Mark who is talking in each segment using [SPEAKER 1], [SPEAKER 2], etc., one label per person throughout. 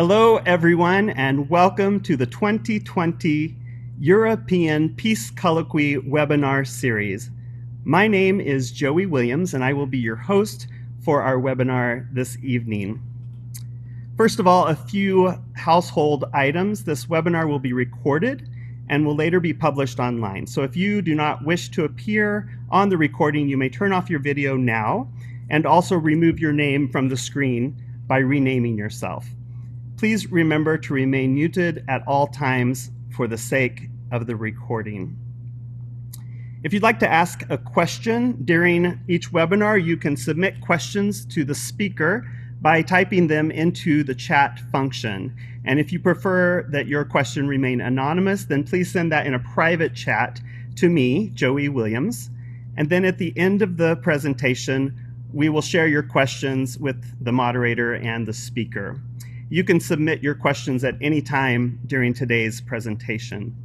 [SPEAKER 1] Hello, everyone, and welcome to the 2020 European Peace Colloquy webinar series. My name is Joey Williams, and I will be your host for our webinar this evening. First of all, a few household items. This webinar will be recorded and will later be published online. So if you do not wish to appear on the recording, you may turn off your video now and also remove your name from the screen by renaming yourself. Please remember to remain muted at all times for the sake of the recording. If you'd like to ask a question during each webinar, you can submit questions to the speaker by typing them into the chat function. And if you prefer that your question remain anonymous, then please send that in a private chat to me, Joey Williams. And then at the end of the presentation, we will share your questions with the moderator and the speaker. You can submit your questions at any time during today's presentation.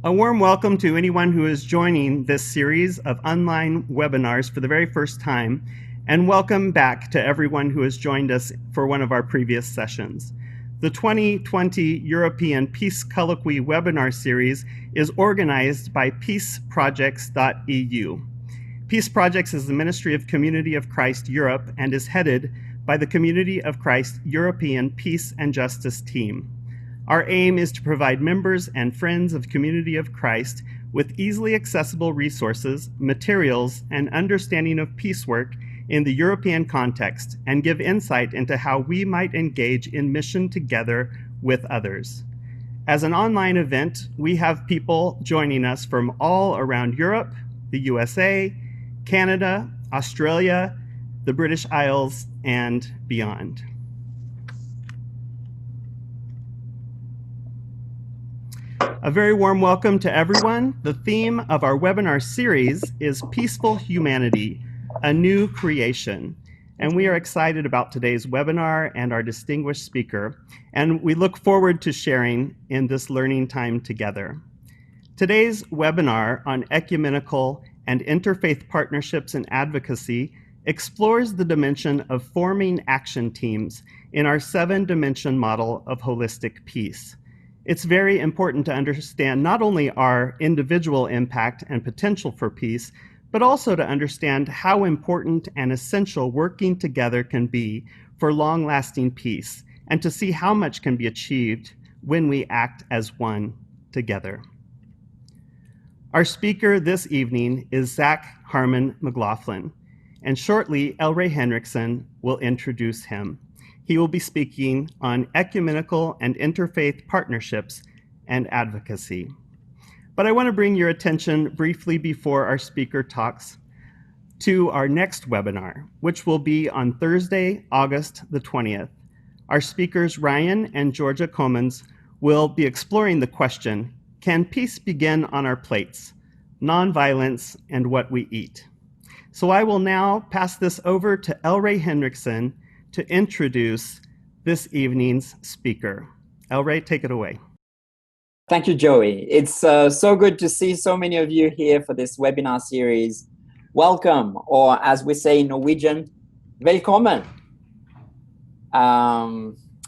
[SPEAKER 1] A warm welcome to anyone who is joining this series of online webinars for the very first time, and welcome back to everyone who has joined us for one of our previous sessions. The 2020 European Peace Colloquy webinar series is organized by peaceprojects.eu. Peace Projects is the Ministry of Community of Christ Europe and is headed by the Community of Christ European Peace and Justice team. Our aim is to provide members and friends of Community of Christ with easily accessible resources, materials, and understanding of peace work in the European context, and give insight into how we might engage in mission together with others. As an online event, we have people joining us from all around Europe, the USA, Canada, Australia, the British Isles, and beyond. A very warm welcome to everyone. The theme of our webinar series is Peaceful Humanity, a New Creation. And we are excited about today's webinar and our distinguished speaker, and we look forward to sharing in this learning time together. Today's webinar on ecumenical and interfaith partnerships and advocacy explores the dimension of forming action teams in our 7-dimension model of holistic peace. It's very important to understand not only our individual impact and potential for peace, but also to understand how important and essential working together can be for long-lasting peace, and to see how much can be achieved when we act as one together. Our speaker this evening is Zac Harmon-McLaughlin, and shortly, L. Ray Henriksen will introduce him. He will be speaking on ecumenical and interfaith partnerships and advocacy. But I want to bring your attention briefly before our speaker talks to our next webinar, which will be on Thursday, August the 20th. Our speakers, Ryan and Georgia Comans, will be exploring the question, can peace begin on our plates? Nonviolence and what we eat. So I will now pass this over to L. Ray Henriksen to introduce this evening's speaker. L. Ray, take it away.
[SPEAKER 2] Thank you, Joey. It's so good to see so many of you here for this webinar series. Welcome, or as we say in Norwegian, velkommen.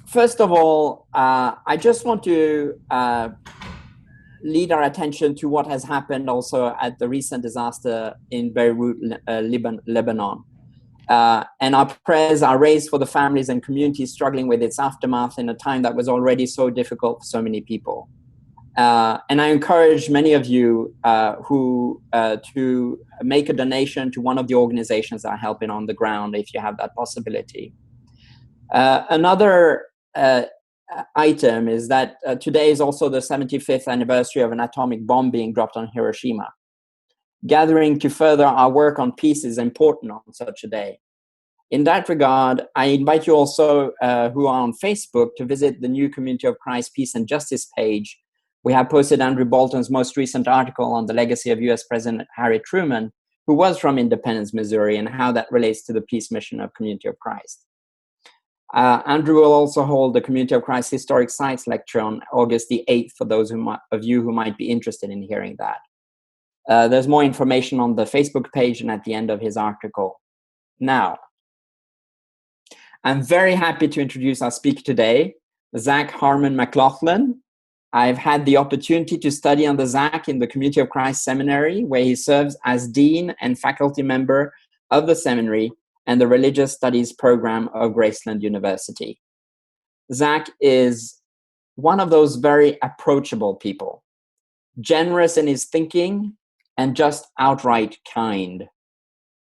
[SPEAKER 2] First of all, I just want to lead our attention to what has happened also at the recent disaster in Beirut, Lebanon. And our prayers are raised for the families and communities struggling with its aftermath in a time that was already so difficult for so many people. And I encourage many of you to make a donation to one of the organizations that are helping on the ground if you have that possibility. Another item is that today is also the 75th anniversary of an atomic bomb being dropped on Hiroshima. Gathering to further our work on peace is important on such a day. In that regard, I invite you also who are on Facebook to visit the new Community of Christ Peace and Justice page. We have posted Andrew Bolton's most recent article on the legacy of US President Harry Truman, who was from Independence, Missouri, and how that relates to the peace mission of Community of Christ. Andrew will also hold the Community of Christ Historic Sites lecture on August the 8th for those of you who might be interested in hearing that. There's more information on the Facebook page and at the end of his article. Now, I'm very happy to introduce our speaker today, Zac Harmon-McLaughlin. I've had the opportunity to study under Zac in the Community of Christ Seminary, where he serves as Dean and faculty member of the seminary and the Religious Studies program of Graceland University. Zac is one of those very approachable people, generous in his thinking and just outright kind.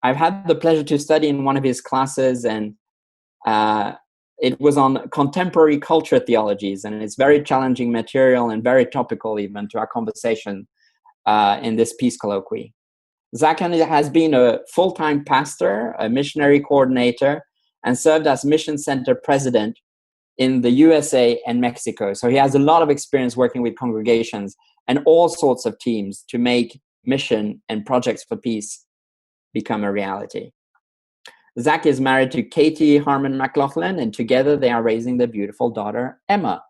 [SPEAKER 2] I've had the pleasure to study in one of his classes, and it was on contemporary culture theologies, and it's very challenging material and very topical even to our conversation in this peace colloquy. Zac has been a full-time pastor, a missionary coordinator, and served as mission center president in the USA and Mexico. So he has a lot of experience working with congregations and all sorts of teams to make mission and projects for peace become a reality. Zac is married to Katie Harmon-McLaughlin, and together they are raising their beautiful daughter, Emma.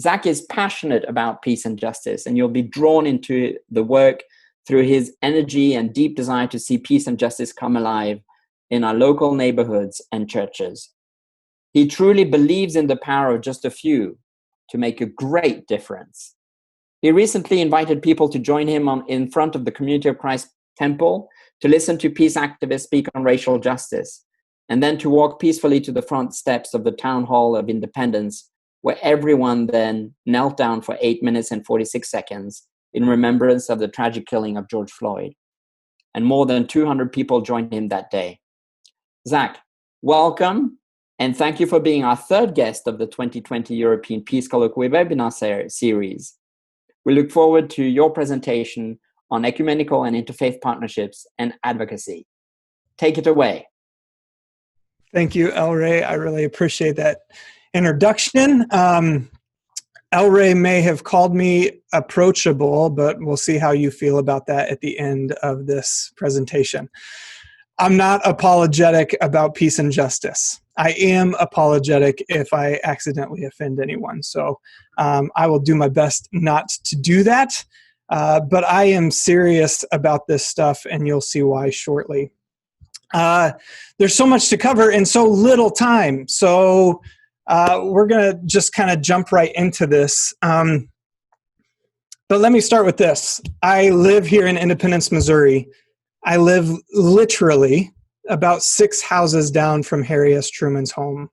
[SPEAKER 2] Zac is passionate about peace and justice, and you'll be drawn into the work through his energy and deep desire to see peace and justice come alive in our local neighborhoods and churches. He truly believes in the power of just a few to make a great difference. He recently invited people to join him in front of the Community of Christ Temple to listen to peace activists speak on racial justice, and then to walk peacefully to the front steps of the Town Hall of Independence, where everyone then knelt down for 8 minutes and 46 seconds in remembrance of the tragic killing of George Floyd. And more than 200 people joined him that day. Zac, welcome, and thank you for being our third guest of the 2020 European Peace Colloquy webinar series. We look forward to your presentation on ecumenical and interfaith partnerships and advocacy. Take it away.
[SPEAKER 3] Thank you, El Rey. I really appreciate that introduction. El Rey may have called me approachable, but we'll see how you feel about that at the end of this presentation. I'm not apologetic about peace and justice. I am apologetic if I accidentally offend anyone. So I will do my best not to do that. But I am serious about this stuff, and you'll see why shortly. There's so much to cover in so little time. So we're going to just kind of jump right into this. But let me start with this. I live here in Independence, Missouri. I live literally about 6 houses down from Harry S. Truman's home.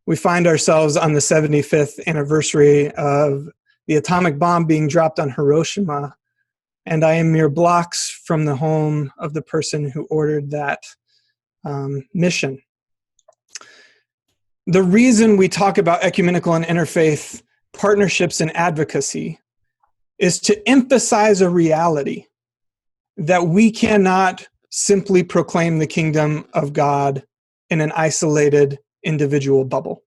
[SPEAKER 3] We find ourselves on the 75th anniversary of the atomic bomb being dropped on Hiroshima, and I am mere blocks from the home of the person who ordered that mission. The reason we talk about ecumenical and interfaith partnerships and advocacy is to emphasize a reality that we cannot simply proclaim the kingdom of God in an isolated individual bubble.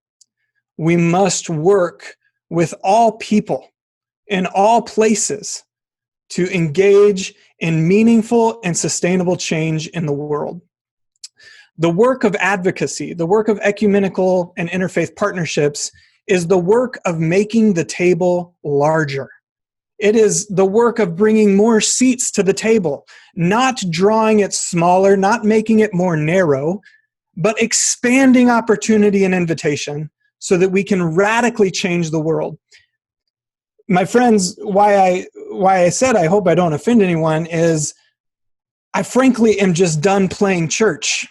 [SPEAKER 3] We must work with all people in all places to engage in meaningful and sustainable change in the world. The work of advocacy, the work of ecumenical and interfaith partnerships, is the work of making the table larger. It is the work of bringing more seats to the table, not drawing it smaller, not making it more narrow, but expanding opportunity and invitation so that we can radically change the world. My friends, why I said I hope I don't offend anyone is I frankly am just done playing church.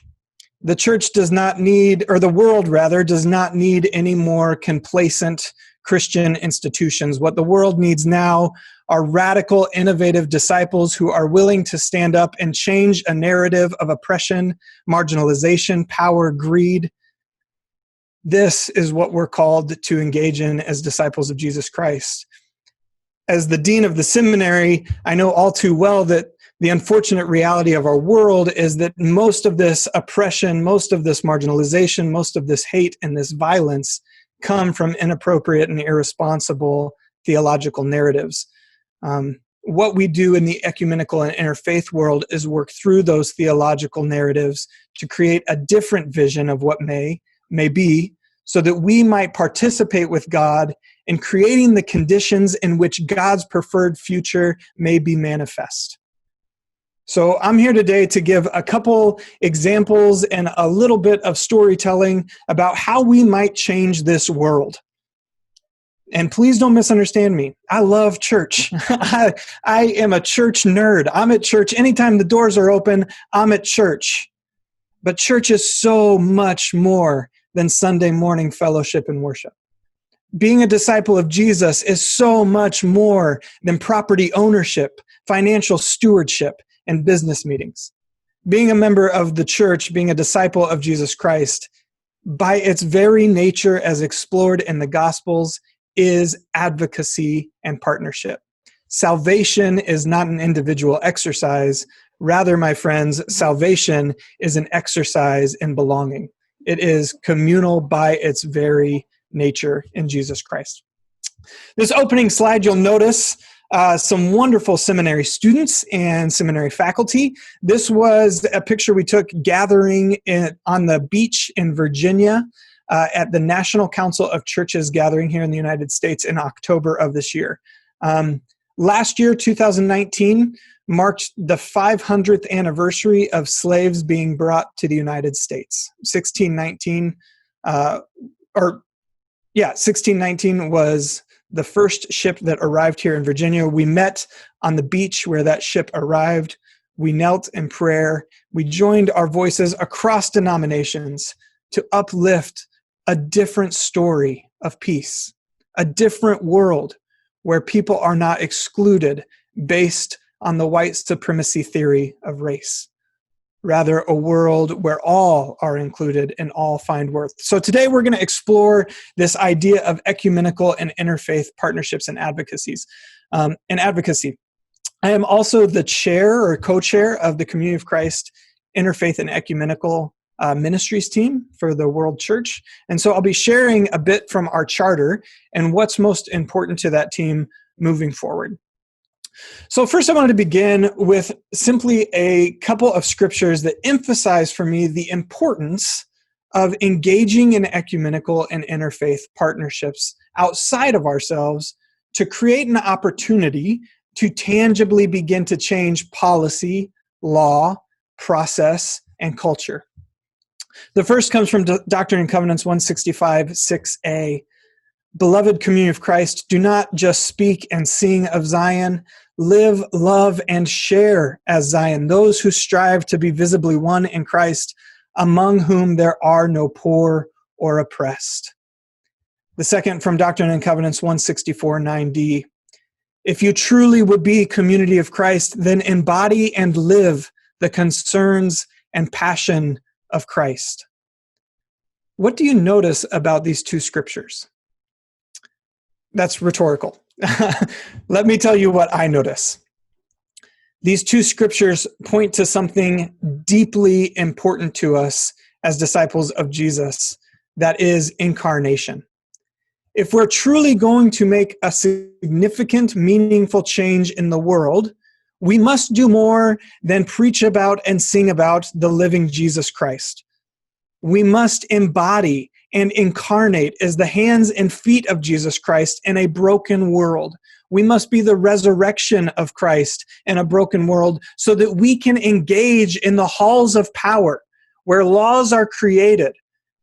[SPEAKER 3] The church does not need, or the world rather, does not need any more complacent Christian institutions. What the world needs now are radical, innovative disciples who are willing to stand up and change a narrative of oppression, marginalization, power, greed. This is what we're called to engage in as disciples of Jesus Christ. As the dean of the seminary, I know all too well that the unfortunate reality of our world is that most of this oppression, most of this marginalization, most of this hate and this violence come from inappropriate and irresponsible theological narratives. What we do in the ecumenical and interfaith world is work through those theological narratives to create a different vision of what may be, so that we might participate with God in creating the conditions in which God's preferred future may be manifest. So I'm here today to give a couple examples and a little bit of storytelling about how we might change this world. And please don't misunderstand me. I love church. I am a church nerd. I'm at church. Anytime the doors are open, I'm at church. But church is so much more than Sunday morning fellowship and worship. Being a disciple of Jesus is so much more than property ownership, financial stewardship, and business meetings. Being a member of the church, being a disciple of Jesus Christ, by its very nature as explored in the Gospels, is advocacy and partnership. Salvation is not an individual exercise. Rather, my friends, salvation is an exercise in belonging. It is communal by its very nature in Jesus Christ. This opening slide, you'll notice some wonderful seminary students and seminary faculty. This was a picture we took gathering on the beach in Virginia at the National Council of Churches gathering here in the United States in October of this year. Last year, 2019, marked the 500th anniversary of slaves being brought to the United States. 1619 was the first ship that arrived here in Virginia. We met on the beach where that ship arrived. We knelt in prayer. We joined our voices across denominations to uplift a different story of peace, a different world where people are not excluded based on the white supremacy theory of race. Rather, a world where all are included and all find worth. So today we're going to explore this idea of ecumenical and interfaith partnerships and advocacy. I am also the chair or co-chair of the Community of Christ Interfaith and Ecumenical Ministries team for the World Church. And so I'll be sharing a bit from our charter and what's most important to that team moving forward. So first I wanted to begin with simply a couple of scriptures that emphasize for me the importance of engaging in ecumenical and interfaith partnerships outside of ourselves to create an opportunity to tangibly begin to change policy, law, process, and culture. The first comes from Doctrine and Covenants 165, 6a. Beloved community of Christ, do not just speak and sing of Zion. Live, love, and share as Zion, those who strive to be visibly one in Christ, among whom there are no poor or oppressed. The second from Doctrine and Covenants 164, 9d. If you truly would be community of Christ, then embody and live the concerns and passion of Christ. What do you notice about these two scriptures? That's rhetorical. Let me tell you what I notice. These two scriptures point to something deeply important to us as disciples of Jesus, that is incarnation. If we're truly going to make a significant, meaningful change in the world, we must do more than preach about and sing about the living Jesus Christ. We must embody and incarnate as the hands and feet of Jesus Christ in a broken world. We must be the resurrection of Christ in a broken world so that we can engage in the halls of power where laws are created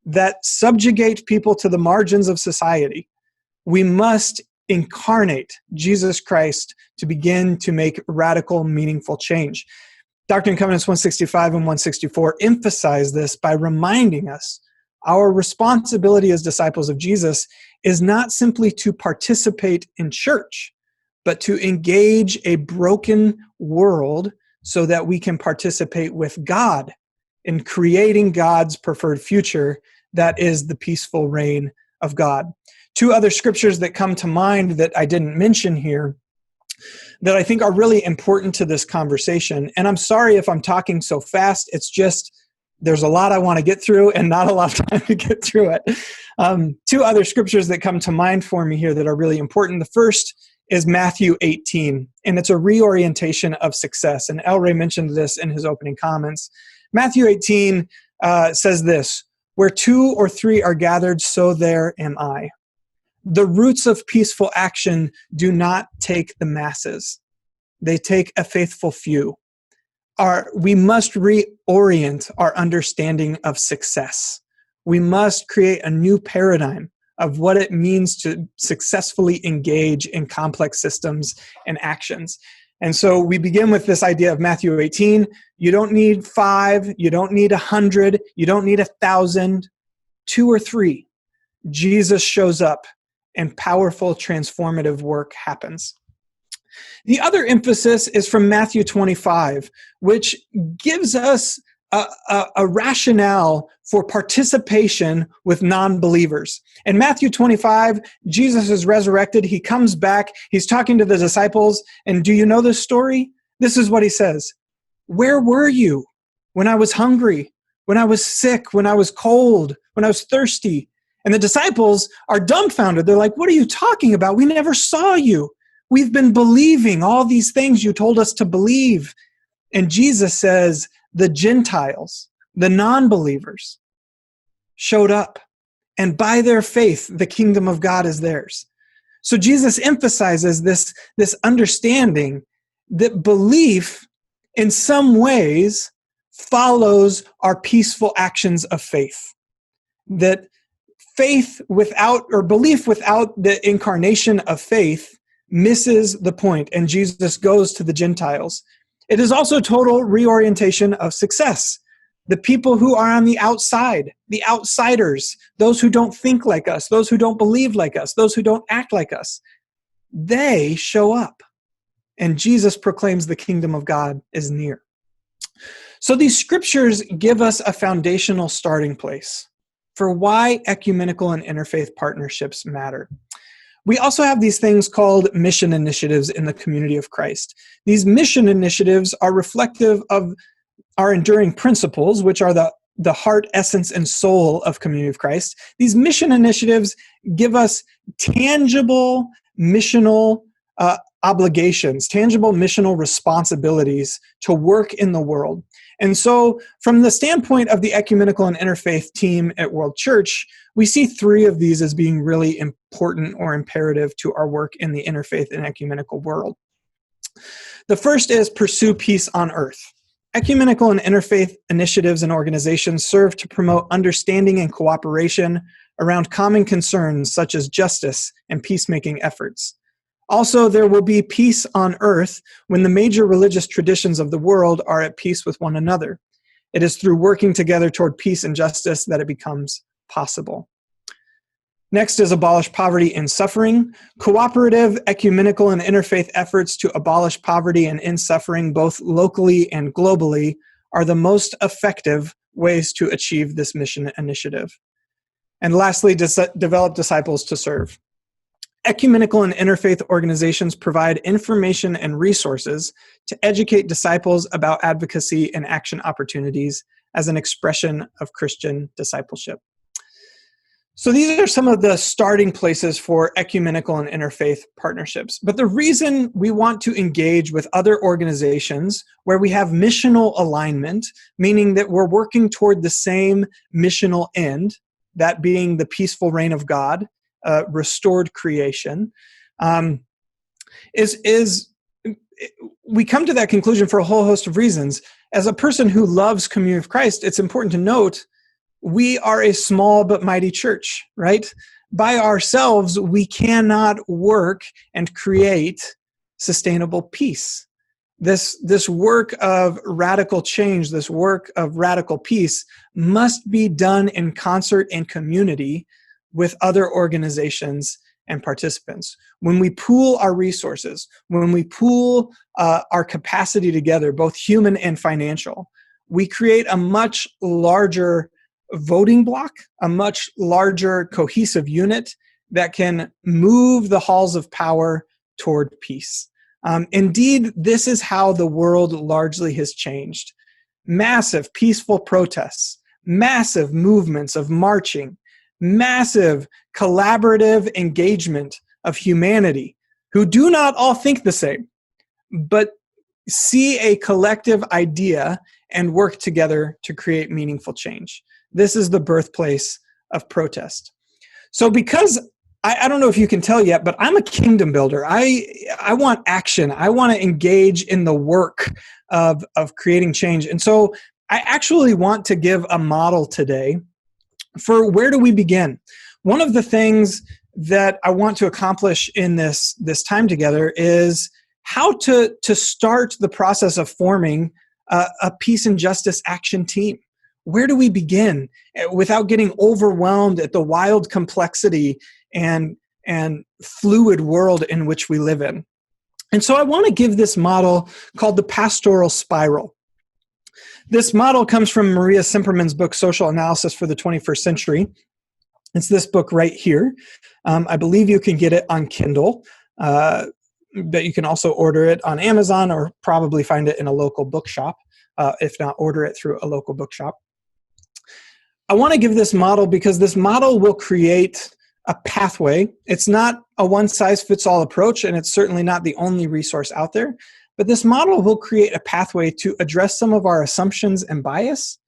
[SPEAKER 3] that subjugate people to the margins of society. We must incarnate Jesus Christ to begin to make radical, meaningful change. Doctrine and Covenants 165 and 164 emphasize this by reminding us our responsibility as disciples of Jesus is not simply to participate in church, but to engage a broken world so that we can participate with God in creating God's preferred future that is the peaceful reign of God. Two other scriptures that come to mind that I didn't mention here that I think are really important to this conversation. And I'm sorry if I'm talking so fast. It's just there's a lot I want to get through and not a lot of time to get through it. Two other scriptures that come to mind for me here that are really important. The first is Matthew 18, and it's a reorientation of success. And El Rey mentioned this in his opening comments. Matthew 18 says this, where two or three are gathered, so there am I. The roots of peaceful action do not take the masses. They take a faithful few. we must reorient our understanding of success. We must create a new paradigm of what it means to successfully engage in complex systems and actions. And so we begin with this idea of Matthew 18. You don't need 5, you don't need 100, you don't need 1,000, 2 or 3. Jesus shows up and powerful transformative work happens. The other emphasis is from Matthew 25, which gives us a rationale for participation with non-believers. In Matthew 25, Jesus is resurrected. He comes back. He's talking to the disciples. And do you know this story? This is what he says. Where were you when I was hungry, when I was sick, when I was cold, when I was thirsty? And the disciples are dumbfounded. They're like, what are you talking about? We never saw you. We've been believing all these things you told us to believe. And Jesus says, the Gentiles, the non-believers, showed up. And by their faith, the kingdom of God is theirs. So Jesus emphasizes this understanding that belief in some ways follows our peaceful actions of faith. That faith without, or belief without the incarnation of faith misses the point, and Jesus goes to the Gentiles. It is also total reorientation of success. The people who are on the outside, the outsiders, those who don't think like us, those who don't believe like us, those who don't act like us, they show up. And Jesus proclaims the kingdom of God is near. So these scriptures give us a foundational starting place for why ecumenical and interfaith partnerships matter. We also have these things called mission initiatives in the community of Christ. These mission initiatives are reflective of our enduring principles, which are the heart, essence, and soul of community of Christ. These mission initiatives give us tangible missional obligations, tangible missional responsibilities to work in the world. And so from the standpoint of the ecumenical and interfaith team at World Church, we see 3 of these as being really important or imperative to our work in the interfaith and ecumenical world. The first is pursue peace on earth. Ecumenical and interfaith initiatives and organizations serve to promote understanding and cooperation around common concerns such as justice and peacemaking efforts. Also, there will be peace on earth when the major religious traditions of the world are at peace with one another. It is through working together toward peace and justice that it becomes possible. Next is abolish poverty and suffering. Cooperative, ecumenical, and interfaith efforts to abolish poverty and end suffering, both locally and globally, are the most effective ways to achieve this mission initiative. And lastly, develop disciples to serve. Ecumenical and interfaith organizations provide information and resources to educate disciples about advocacy and action opportunities as an expression of Christian discipleship. So these are some of the starting places for ecumenical and interfaith partnerships. But the reason we want to engage with other organizations where we have missional alignment, meaning that we're working toward the same missional end, that being the peaceful reign of God, restored creation, is we come to that conclusion for a whole host of reasons. As a person who loves community of Christ, it's important to note we are a small but mighty church, right? By ourselves, we cannot work and create sustainable peace. This work of radical change, this work of radical peace must be done in concert and community with other organizations and participants. When we pool our resources, when we pool our capacity together, both human and financial, we create a much larger voting block, a much larger cohesive unit that can move the halls of power toward peace. Indeed, this is how the world largely has changed. Massive peaceful protests, massive movements of marching, massive collaborative engagement of humanity who do not all think the same, but see a collective idea and work together to create meaningful change. This is the birthplace of protest. So because I don't know if you can tell yet, but I'm a kingdom builder. I want action. I want to engage in the work of creating change. And so I actually want to give a model today for where do we begin. One of the things that I want to accomplish in this time together is how to start the process of forming a peace and justice action team. Where do we begin without getting overwhelmed at the wild complexity and fluid world in which we live in? And so I want to give this model called the pastoral spiral. This model comes from Maria Simperman's book, Social Analysis for the 21st Century. It's this book right here. I believe you can get it on Kindle, but you can also order it on Amazon or probably find it in a local bookshop, if not order it through a local bookshop. I want to give this model because this model will create a pathway. It's not a one-size-fits-all approach, and it's certainly not the only resource out there, but this model will create a pathway to address some of our assumptions and bias,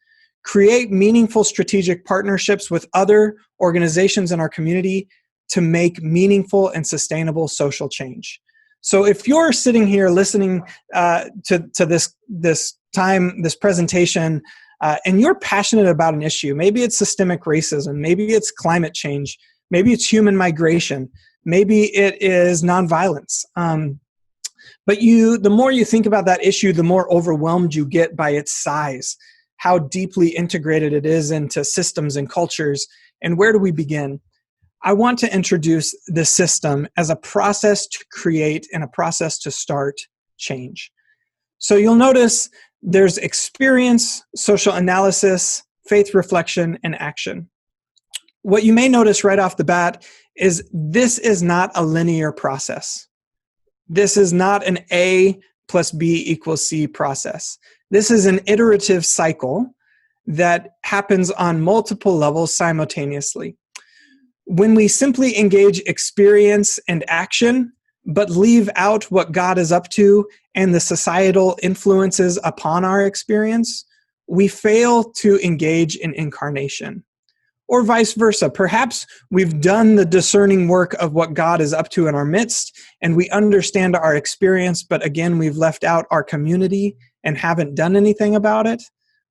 [SPEAKER 3] create meaningful strategic partnerships with other organizations in our community to make meaningful and sustainable social change. So if you're sitting here listening to this presentation, and you're passionate about an issue, maybe it's systemic racism, maybe it's climate change, maybe it's human migration, maybe it is nonviolence. But the more you think about that issue, the more overwhelmed you get by its size, how deeply integrated it is into systems and cultures, and where do we begin? I want to introduce the system as a process to create and a process to start change. So you'll notice there's experience, social analysis, faith reflection, and action. What you may notice right off the bat is this is not a linear process. This is not an A plus B equals C process. This is an iterative cycle that happens on multiple levels simultaneously. When we simply engage experience and action, but leave out what God is up to and the societal influences upon our experience, we fail to engage in incarnation. Or vice versa. Perhaps we've done the discerning work of what God is up to in our midst, and we understand our experience, but again, we've left out our community and haven't done anything about it.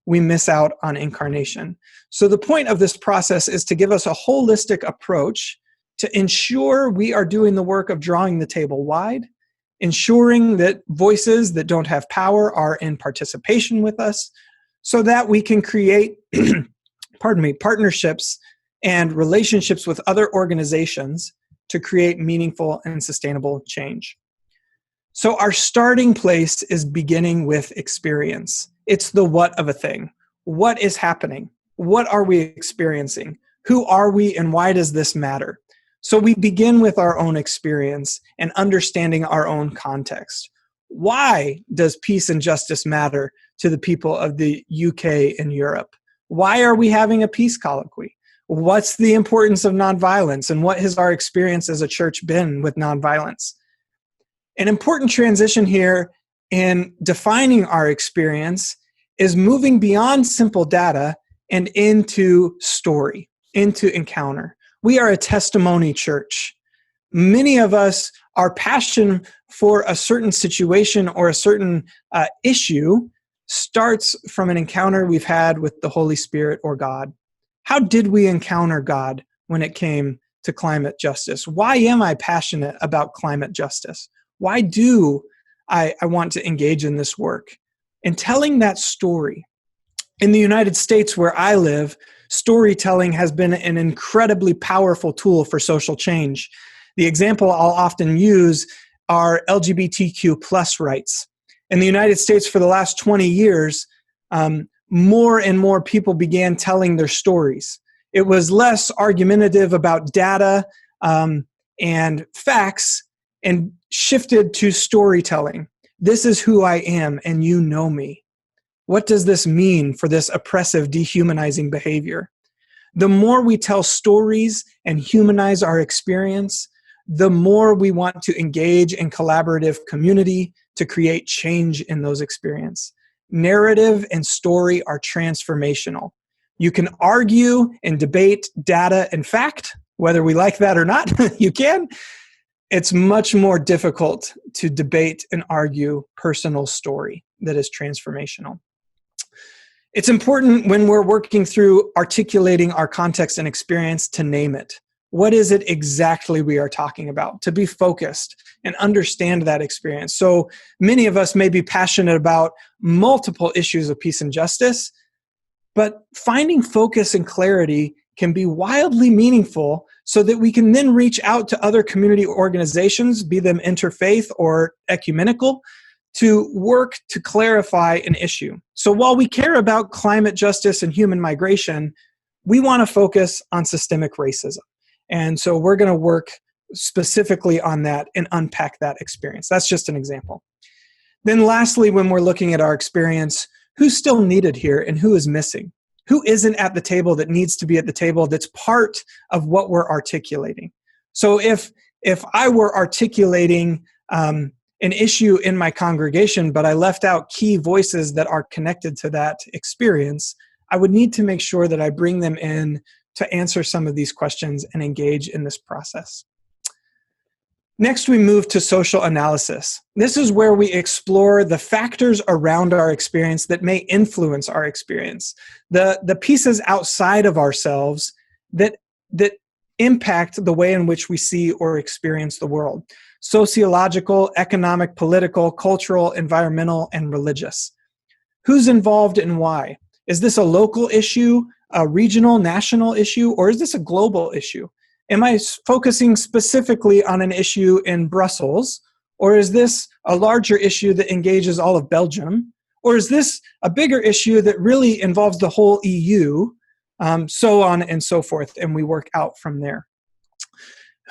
[SPEAKER 3] We miss out on incarnation. So the point of this process is to give us a holistic approach to ensure we are doing the work of drawing the table wide, ensuring that voices that don't have power are in participation with us, so that we can create partnerships and relationships with other organizations to create meaningful and sustainable change. So our starting place is beginning with experience. It's the what of a thing. What is happening? What are we experiencing? Who are we and why does this matter? So we begin with our own experience and understanding our own context. Why does peace and justice matter to the people of the UK and Europe? Why are we having a peace colloquy? What's the importance of nonviolence, and what has our experience as a church been with nonviolence? An important transition here in defining our experience is moving beyond simple data and into story, into encounter. We are a testimony church. Many of us, our passion for a certain situation or a certain issue starts from an encounter we've had with the Holy Spirit or God. How did we encounter God when it came to climate justice? Why am I passionate about climate justice? Why do I want to engage in this work? And telling that story. In the United States where I live, storytelling has been an incredibly powerful tool for social change. The example I'll often use are LGBTQ plus rights. In the United States for the last 20 years, more and more people began telling their stories. It was less argumentative about data and facts and shifted to storytelling. This is who I am and you know me. What does this mean for this oppressive, dehumanizing behavior? The more we tell stories and humanize our experience, the more we want to engage in collaborative community to create change in those experiences. Narrative and story are transformational. You can argue and debate data and fact, whether we like that or not, you can. It's much more difficult to debate and argue personal story that is transformational. It's important when we're working through articulating our context and experience to name it. What is it exactly we are talking about? To be focused and understand that experience. So many of us may be passionate about multiple issues of peace and justice, but finding focus and clarity can be wildly meaningful so that we can then reach out to other community organizations, be them interfaith or ecumenical, to work to clarify an issue. So while we care about climate justice and human migration, we want to focus on systemic racism. And so we're going to work specifically on that and unpack that experience. That's just an example. Then lastly, when we're looking at our experience, who's still needed here and who is missing? Who isn't at the table that needs to be at the table that's part of what we're articulating? So if I were articulating an issue in my congregation, but I left out key voices that are connected to that experience, I would need to make sure that I bring them in to answer some of these questions and engage in this process. Next, we move to social analysis. This is where we explore the factors around our experience that may influence our experience, the pieces outside of ourselves that impact the way in which we see or experience the world. Sociological, economic, political, cultural, environmental, and religious. Who's involved and why? Is this a local issue, a regional, national issue, or is this a global issue? Am I focusing specifically on an issue in Brussels, or is this a larger issue that engages all of Belgium, or is this a bigger issue that really involves the whole EU, so on and so forth, and we work out from there.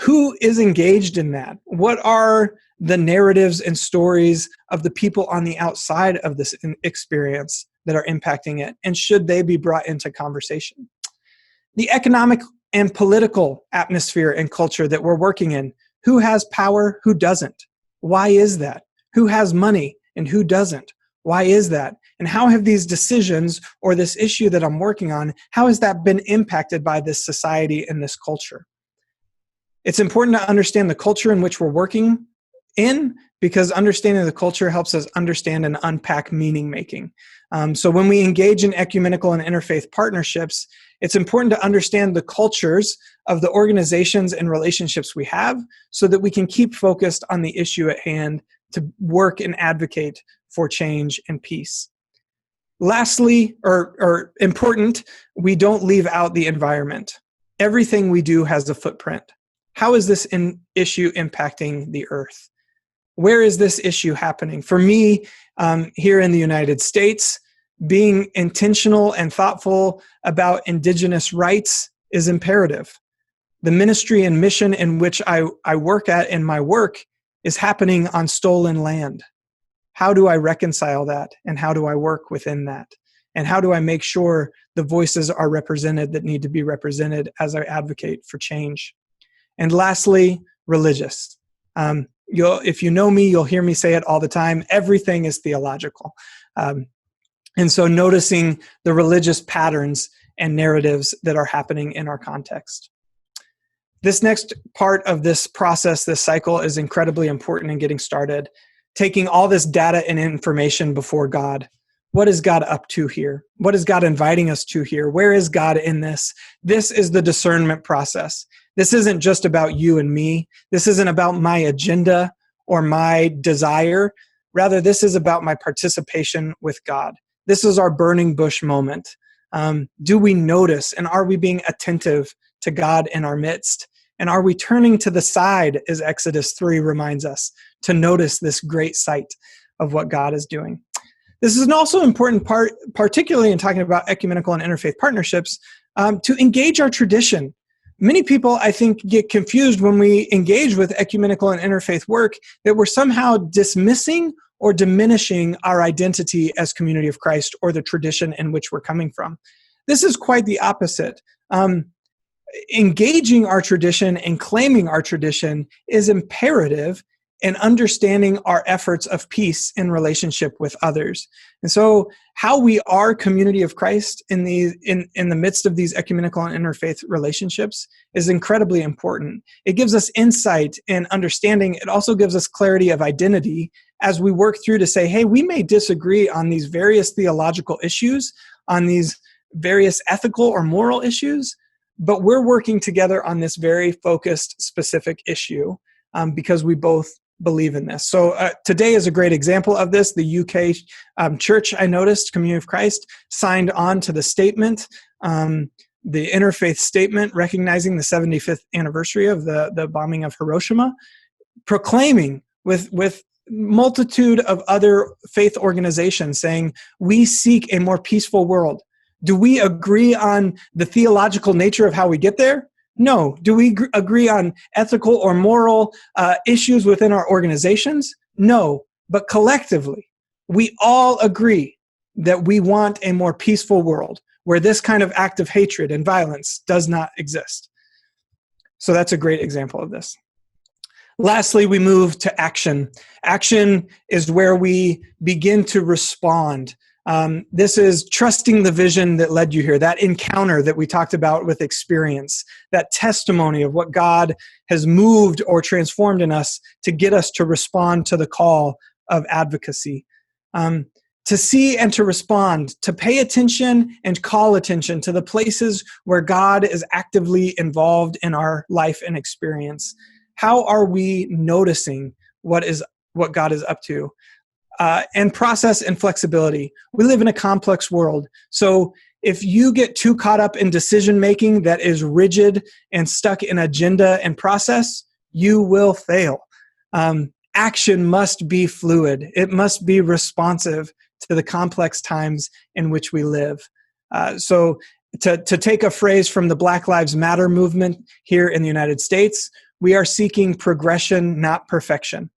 [SPEAKER 3] Who is engaged in that? What are the narratives and stories of the people on the outside of this experience that are impacting it, and should they be brought into conversation? The economic and political atmosphere and culture that we're working in. Who has power? Who doesn't? Why is that? Who has money and who doesn't? Why is that? And how have these decisions or this issue that I'm working on, how has that been impacted by this society and this culture? It's important to understand the culture in which we're working in, because understanding the culture helps us understand and unpack meaning making. So when we engage in ecumenical and interfaith partnerships, it's important to understand the cultures of the organizations and relationships we have so that we can keep focused on the issue at hand to work and advocate for change and peace. Lastly, or important, we don't leave out the environment. Everything we do has a footprint. How is this issue impacting the earth? Where is this issue happening? For me, here in the United States, being intentional and thoughtful about indigenous rights is imperative. The ministry and mission in which I work at in my work is happening on stolen land. How do I reconcile that? And how do I work within that? And how do I make sure the voices are represented that need to be represented as I advocate for change? And lastly, religious. If you know me, you'll hear me say it all the time. Everything is theological. And so noticing the religious patterns and narratives that are happening in our context. This next part of this process, this cycle, is incredibly important in getting started. Taking all this data and information before God. What is God up to here? What is God inviting us to here? Where is God in this? This is the discernment process. This isn't just about you and me. This isn't about my agenda or my desire. Rather, this is about my participation with God. This is our burning bush moment. Do we notice, and are we being attentive to God in our midst? And are we turning to the side, as Exodus 3 reminds us, to notice this great sight of what God is doing? This is an also important part, particularly in talking about ecumenical and interfaith partnerships, to engage our tradition. Many people, I think, get confused when we engage with ecumenical and interfaith work that we're somehow dismissing or diminishing our identity as community of Christ or the tradition in which we're coming from. This is quite the opposite. Engaging our tradition and claiming our tradition is imperative and understanding our efforts of peace in relationship with others. And so how we are community of Christ in the midst of these ecumenical and interfaith relationships is incredibly important. It gives us insight and understanding. It also gives us clarity of identity as we work through to say, hey, we may disagree on these various theological issues, on these various ethical or moral issues, but we're working together on this very focused, specific issue because we both believe in this. So today is a great example of this. The UK church, I noticed, Community of Christ, signed on to the statement, the interfaith statement, recognizing the 75th anniversary of the bombing of Hiroshima, proclaiming with multitude of other faith organizations saying, we seek a more peaceful world. Do we agree on the theological nature of how we get there? No. Do we agree on ethical or moral issues within our organizations? No. But collectively, we all agree that we want a more peaceful world where this kind of act of hatred and violence does not exist. So that's a great example of this. Lastly, we move to action. Action is where we begin to respond. This is trusting the vision that led you here, that encounter that we talked about with experience, that testimony of what God has moved or transformed in us to get us to respond to the call of advocacy. To see and to respond, to pay attention and call attention to the places where God is actively involved in our life and experience. How are we noticing what God is up to? And process and flexibility. We live in a complex world. So if you get too caught up in decision-making that is rigid and stuck in agenda and process, you will fail. Action must be fluid. It must be responsive to the complex times in which we live. So to take a phrase from the Black Lives Matter movement here in the United States, we are seeking progression, not perfection.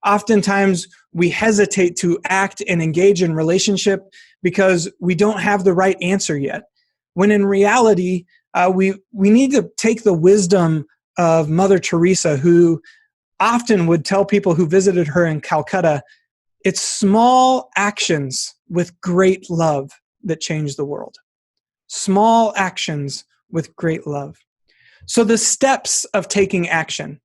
[SPEAKER 3] Oftentimes, we hesitate to act and engage in relationship because we don't have the right answer yet. When in reality, we need to take the wisdom of Mother Teresa, who often would tell people who visited her in Calcutta, it's small actions with great love that change the world. Small actions with great love. So the steps of taking action: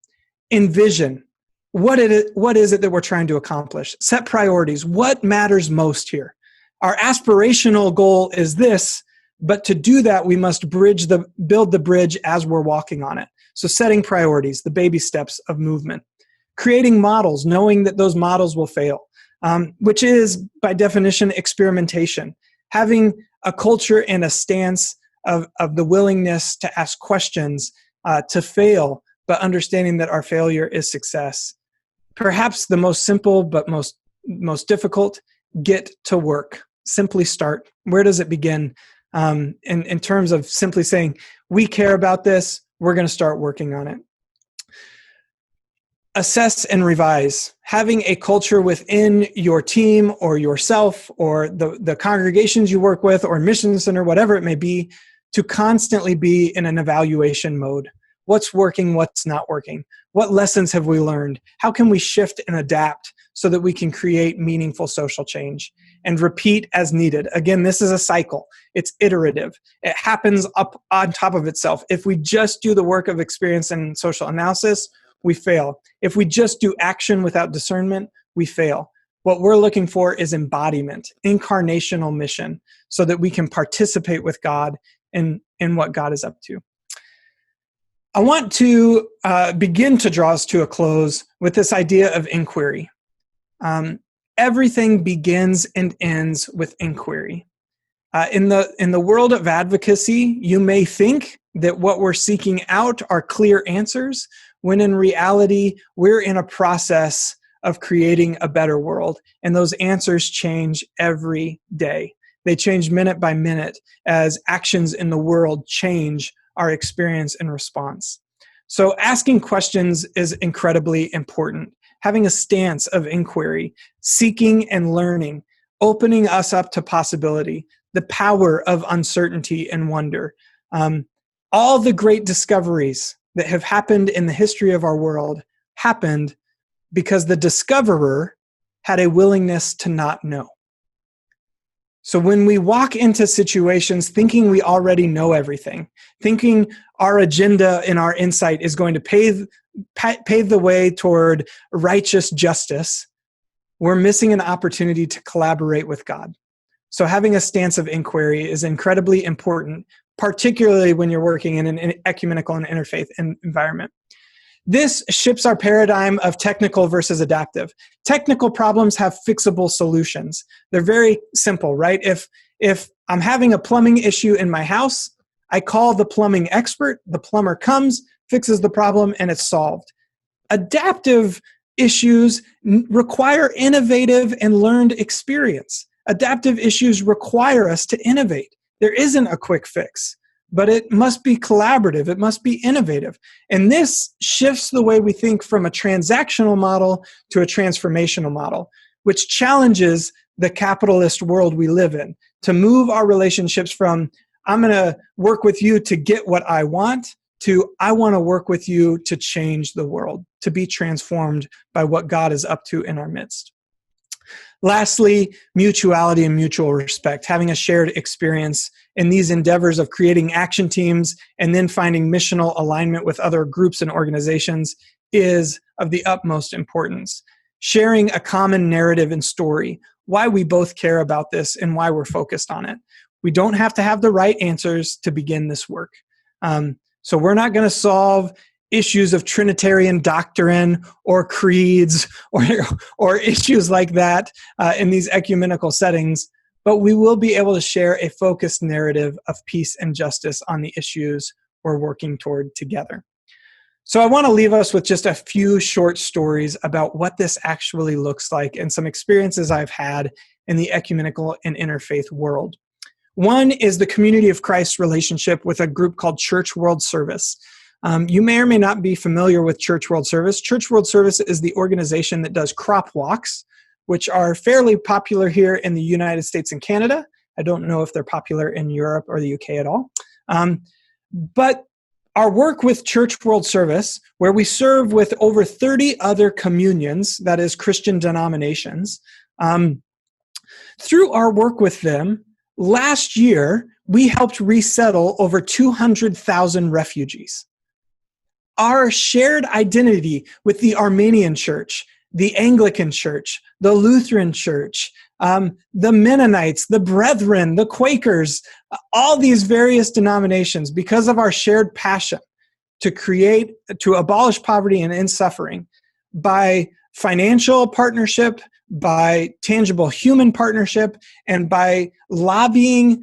[SPEAKER 3] envision. What is it that we're trying to accomplish? Set priorities. What matters most here? Our aspirational goal is this, but to do that, we must build the bridge as we're walking on it. So setting priorities, the baby steps of movement. Creating models, knowing that those models will fail, which is, by definition, experimentation. Having a culture and a stance of the willingness to ask questions, to fail, but understanding that our failure is success. Perhaps the most simple but most difficult, get to work. Simply start. Where does it begin? In terms of simply saying, we care about this, we're going to start working on it. Assess and revise. Having a culture within your team or yourself or the congregations you work with or mission center, whatever it may be, to constantly be in an evaluation mode. What's working, what's not working? What lessons have we learned? How can we shift and adapt so that we can create meaningful social change? And repeat as needed. Again, this is a cycle. It's iterative. It happens up on top of itself. If we just do the work of experience and social analysis, we fail. If we just do action without discernment, we fail. What we're looking for is embodiment, incarnational mission, so that we can participate with God in what God is up to. I want to begin to draw us to a close with this idea of inquiry. Everything begins and ends with inquiry. In the world of advocacy, you may think that what we're seeking out are clear answers, when in reality, we're in a process of creating a better world. And those answers change every day. They change minute by minute as actions in the world change our experience and response. So asking questions is incredibly important. Having a stance of inquiry, seeking and learning, opening us up to possibility, the power of uncertainty and wonder. All the great discoveries that have happened in the history of our world happened because the discoverer had a willingness to not know. So when we walk into situations thinking we already know everything, thinking our agenda and our insight is going to pave the way toward righteous justice, we're missing an opportunity to collaborate with God. So having a stance of inquiry is incredibly important, particularly when you're working in an ecumenical and interfaith environment. This shifts our paradigm of technical versus adaptive. Technical problems have fixable solutions. They're very simple, right? If I'm having a plumbing issue in my house, I call the plumbing expert, the plumber comes, fixes the problem, and it's solved. Adaptive issues require innovative and learned experience. Adaptive issues require us to innovate. There isn't a quick fix, but it must be collaborative. It must be innovative. And this shifts the way we think from a transactional model to a transformational model, which challenges the capitalist world we live in, to move our relationships from, I'm going to work with you to get what I want, to I want to work with you to change the world, to be transformed by what God is up to in our midst. Lastly, mutuality and mutual respect, having a shared experience in these endeavors of creating action teams and then finding missional alignment with other groups and organizations is of the utmost importance. Sharing a common narrative and story, why we both care about this and why we're focused on it. We don't have to have the right answers to begin this work. So we're not going to solve issues of Trinitarian doctrine or creeds or issues like that in these ecumenical settings, but we will be able to share a focused narrative of peace and justice on the issues we're working toward together. So I want to leave us with just a few short stories about what this actually looks like and some experiences I've had in the ecumenical and interfaith world. One is the Community of Christ relationship with a group called Church World Service. You may or may not be familiar with Church World Service. Church World Service is the organization that does crop walks, which are fairly popular here in the United States and Canada. I don't know if they're popular in Europe or the UK at all. But our work with Church World Service, where we serve with over 30 other communions, that is Christian denominations, through our work with them, last year, we helped resettle over 200,000 refugees. Our shared identity with the Armenian Church, the Anglican Church, the Lutheran Church, the Mennonites, the Brethren, the Quakers, all these various denominations, because of our shared passion to abolish poverty and end suffering by financial partnership, by tangible human partnership, and by lobbying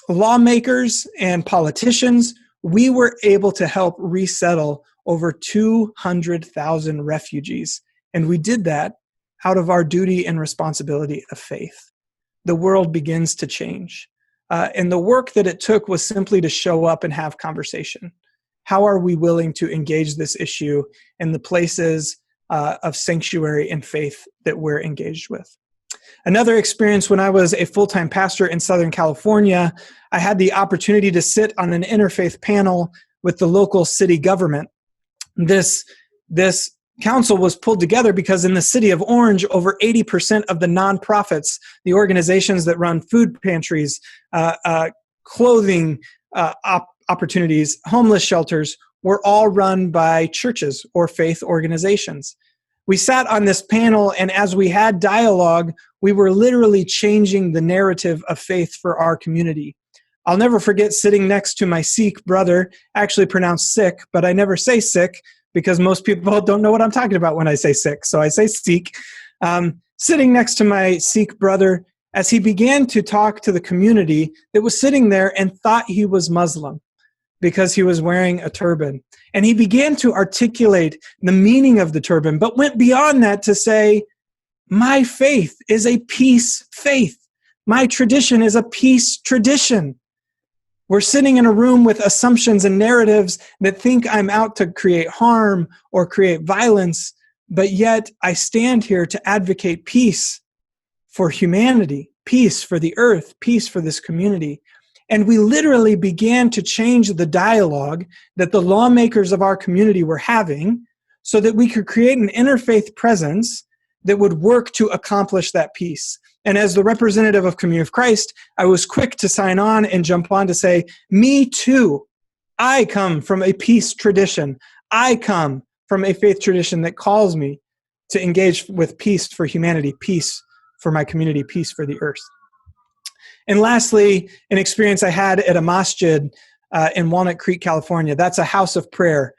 [SPEAKER 3] lawmakers and politicians, we were able to help resettle over 200,000 refugees. And we did that out of our duty and responsibility of faith. The world begins to change. And the work that it took was simply to show up and have conversation. How are we willing to engage this issue in the places of sanctuary and faith that we're engaged with? Another experience, when I was a full-time pastor in Southern California, I had the opportunity to sit on an interfaith panel with the local city government. This council was pulled together because in the city of Orange, over 80% of the nonprofits, the organizations that run food pantries, clothing opportunities, homeless shelters, were all run by churches or faith organizations. We sat on this panel, and as we had dialogue, we were literally changing the narrative of faith for our community. I'll never forget sitting next to my Sikh brother, actually pronounced Sikh, but I never say Sikh because most people don't know what I'm talking about when I say Sikh, so I say Sikh. Sitting next to my Sikh brother as he began to talk to the community that was sitting there and thought he was Muslim because he was wearing a turban. And he began to articulate the meaning of the turban, but went beyond that to say, my faith is a peace faith. My tradition is a peace tradition. We're sitting in a room with assumptions and narratives that think I'm out to create harm or create violence, but yet I stand here to advocate peace for humanity, peace for the earth, peace for this community. And we literally began to change the dialogue that the lawmakers of our community were having so that we could create an interfaith presence that would work to accomplish that peace. And as the representative of Community of Christ, I was quick to sign on and jump on to say, me too. I come from a peace tradition. I come from a faith tradition that calls me to engage with peace for humanity, peace for my community, peace for the earth. And lastly, an experience I had at a masjid in Walnut Creek, California. That's a house of prayer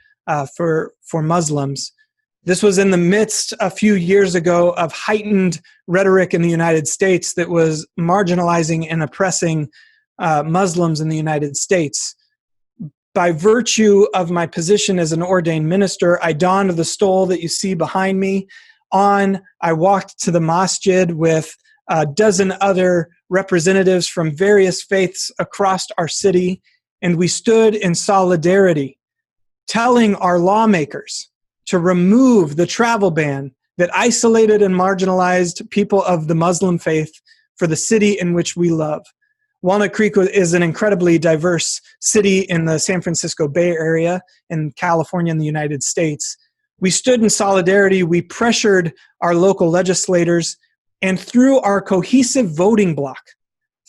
[SPEAKER 3] for Muslims. This was in the midst a few years ago of heightened rhetoric in the United States that was marginalizing and oppressing Muslims in the United States. By virtue of my position as an ordained minister, I donned the stole that you see behind me. I walked to the masjid with a dozen other representatives from various faiths across our city, and we stood in solidarity, telling our lawmakers to remove the travel ban that isolated and marginalized people of the Muslim faith for the city in which we love. Walnut Creek is an incredibly diverse city in the San Francisco Bay Area in California in the United States. We stood in solidarity, we pressured our local legislators, and through our cohesive voting bloc,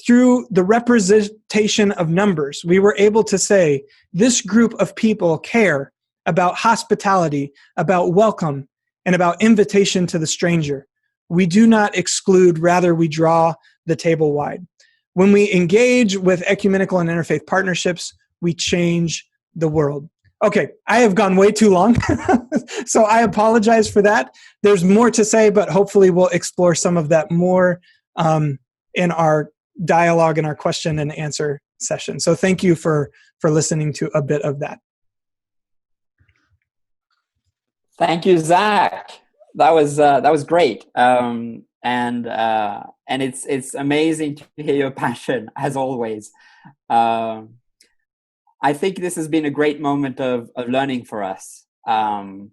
[SPEAKER 3] through the representation of numbers, we were able to say, this group of people care about hospitality, about welcome, and about invitation to the stranger. We do not exclude, rather we draw the table wide. When we engage with ecumenical and interfaith partnerships, we change the world. Okay, I have gone way too long, so I apologize for that. There's more to say, but hopefully we'll explore some of that more in our dialogue and our question and answer session. So thank you for listening to a bit of that.
[SPEAKER 2] Thank you, Zach. That was great, and it's amazing to hear your passion as always. I think this has been a great moment of learning for us, and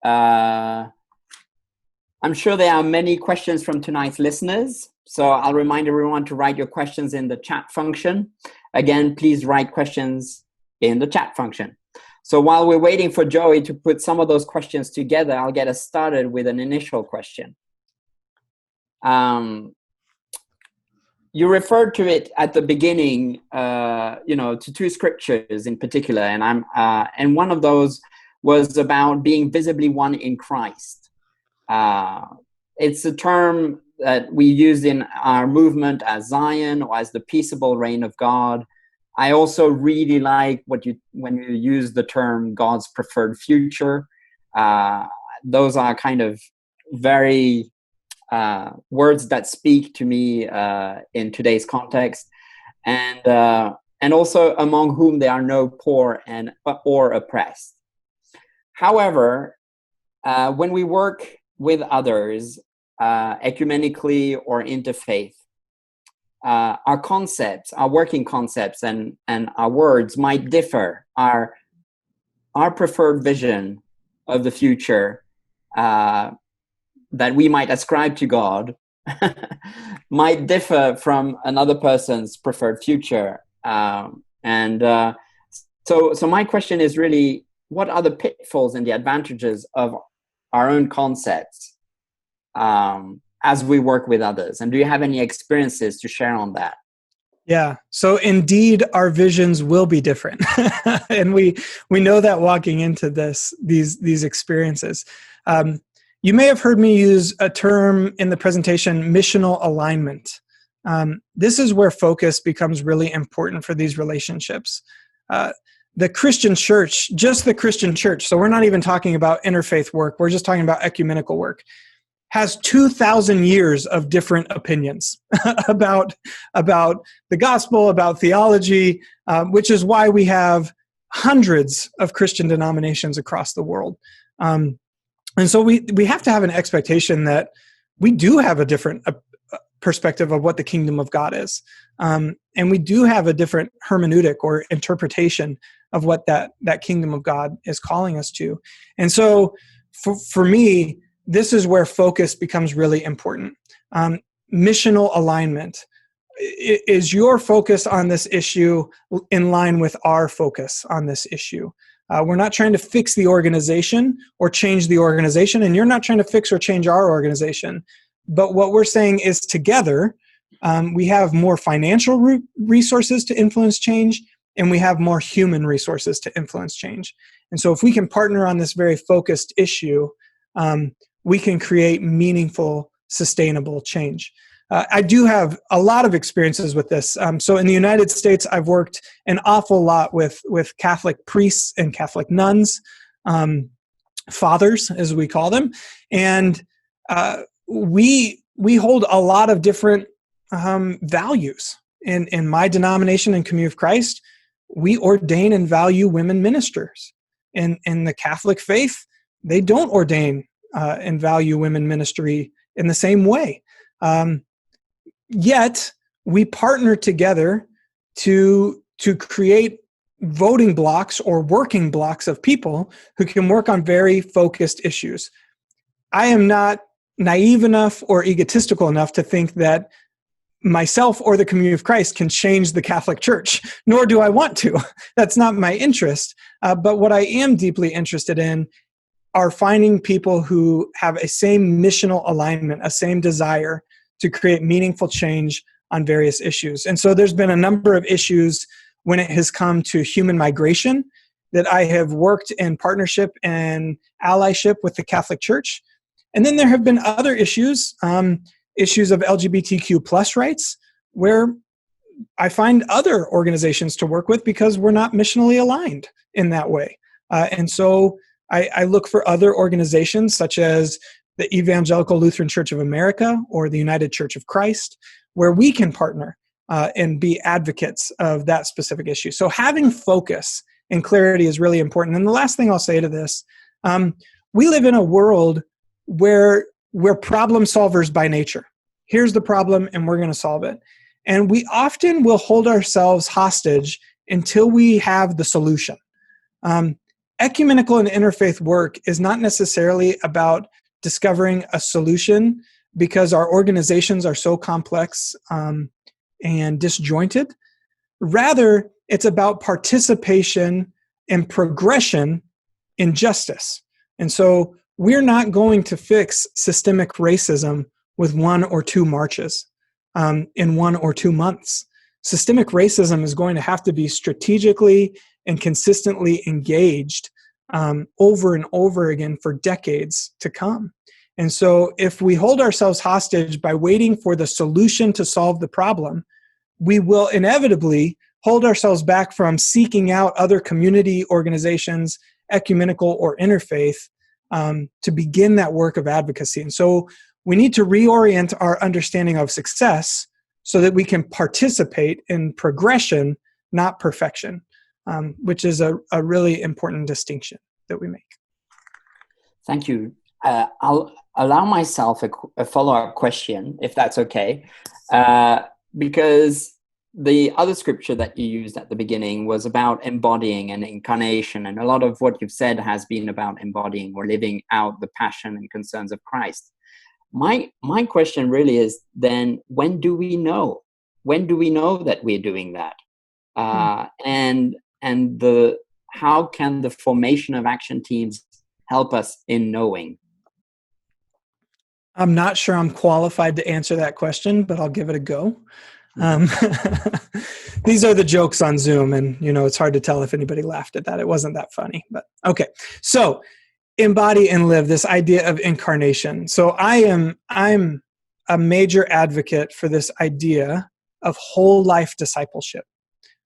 [SPEAKER 2] I'm sure there are many questions from tonight's listeners. So I'll remind everyone to write your questions in the chat function. Again, please write questions in the chat function. So while we're waiting for Joey to put some of those questions together, I'll get us started with an initial question. You referred to it at the beginning, to two scriptures in particular, and one of those was about being visibly one in Christ. It's a term that we use in our movement as Zion or as the peaceable reign of God. I also really like when you use the term God's preferred future. Those are kind of very words that speak to me in today's context, and also among whom there are no poor or oppressed. However, when we work with others, ecumenically or interfaith, our concepts, our working concepts, and our words might differ. Our preferred vision of the future that we might ascribe to God might differ from another person's preferred future. So my question is really, what are the pitfalls and the advantages of our own concepts as we work with others? And do you have any experiences to share on that?
[SPEAKER 3] Yeah. So indeed, our visions will be different. And we know that walking into these experiences. You may have heard me use a term in the presentation, missional alignment. This is where focus becomes really important for these relationships. The Christian church, just the Christian church, so we're not even talking about interfaith work, we're just talking about ecumenical work, has 2,000 years of different opinions about the gospel, about theology, which is why we have hundreds of Christian denominations across the world. And so we have to have an expectation that we do have a different perspective of what the kingdom of God is. And we do have a different hermeneutic or interpretation of what that kingdom of God is calling us to. And so for me, this is where focus becomes really important. Missional alignment. Is your focus on this issue in line with our focus on this issue? We're not trying to fix the organization or change the organization, and you're not trying to fix or change our organization. But what we're saying is together, we have more financial resources to influence change, and we have more human resources to influence change. And so if we can partner on this very focused issue, we can create meaningful, sustainable change. I do have a lot of experiences with this. So in the United States, I've worked an awful lot with Catholic priests and Catholic nuns, fathers, as we call them. And we hold a lot of different values. In my denomination and Community of Christ, we ordain and value women ministers. In the Catholic faith, they don't ordain and value women ministry in the same way. Yet we partner together to create voting blocks or working blocks of people who can work on very focused issues. I am not naive enough or egotistical enough to think that myself or the Community of Christ can change the Catholic Church, nor do I want to. That's not my interest. But what I am deeply interested in are finding people who have a same missional alignment, a same desire to create meaningful change on various issues. And so there's been a number of issues when it has come to human migration that I have worked in partnership and allyship with the Catholic Church. And then there have been other issues, issues of LGBTQ plus rights, where I find other organizations to work with because we're not missionally aligned in that way. And so I look for other organizations such as the Evangelical Lutheran Church of America or the United Church of Christ, where we can partner and be advocates of that specific issue. So having focus and clarity is really important. And the last thing I'll say to this, we live in a world where we're problem solvers by nature. Here's the problem, and we're going to solve it. And we often will hold ourselves hostage until we have the solution. Ecumenical and interfaith work is not necessarily about discovering a solution because our organizations are so complex and disjointed. Rather, it's about participation and progression in justice. And so we're not going to fix systemic racism with 1 or 2 marches in 1 or 2 months. Systemic racism is going to have to be strategically and consistently engaged over and over again for decades to come. And so if we hold ourselves hostage by waiting for the solution to solve the problem, we will inevitably hold ourselves back from seeking out other community organizations, ecumenical or interfaith, to begin that work of advocacy. And so we need to reorient our understanding of success so that we can participate in progression, not perfection, which is a really important distinction that we make.
[SPEAKER 2] Thank you. I'll allow myself a follow-up question, if that's okay, because the other scripture that you used at the beginning was about embodying and incarnation, and a lot of what you've said has been about embodying or living out the passion and concerns of Christ. My question really is then, when do we know? When do we know that we're doing that? And how can the formation of action teams help us in knowing?
[SPEAKER 3] I'm not sure I'm qualified to answer that question, but I'll give it a go. These are the jokes on Zoom, and it's hard to tell if anybody laughed at that. It wasn't that funny, but okay. So embody and live, this idea of incarnation. So I'm a major advocate for this idea of whole life discipleship.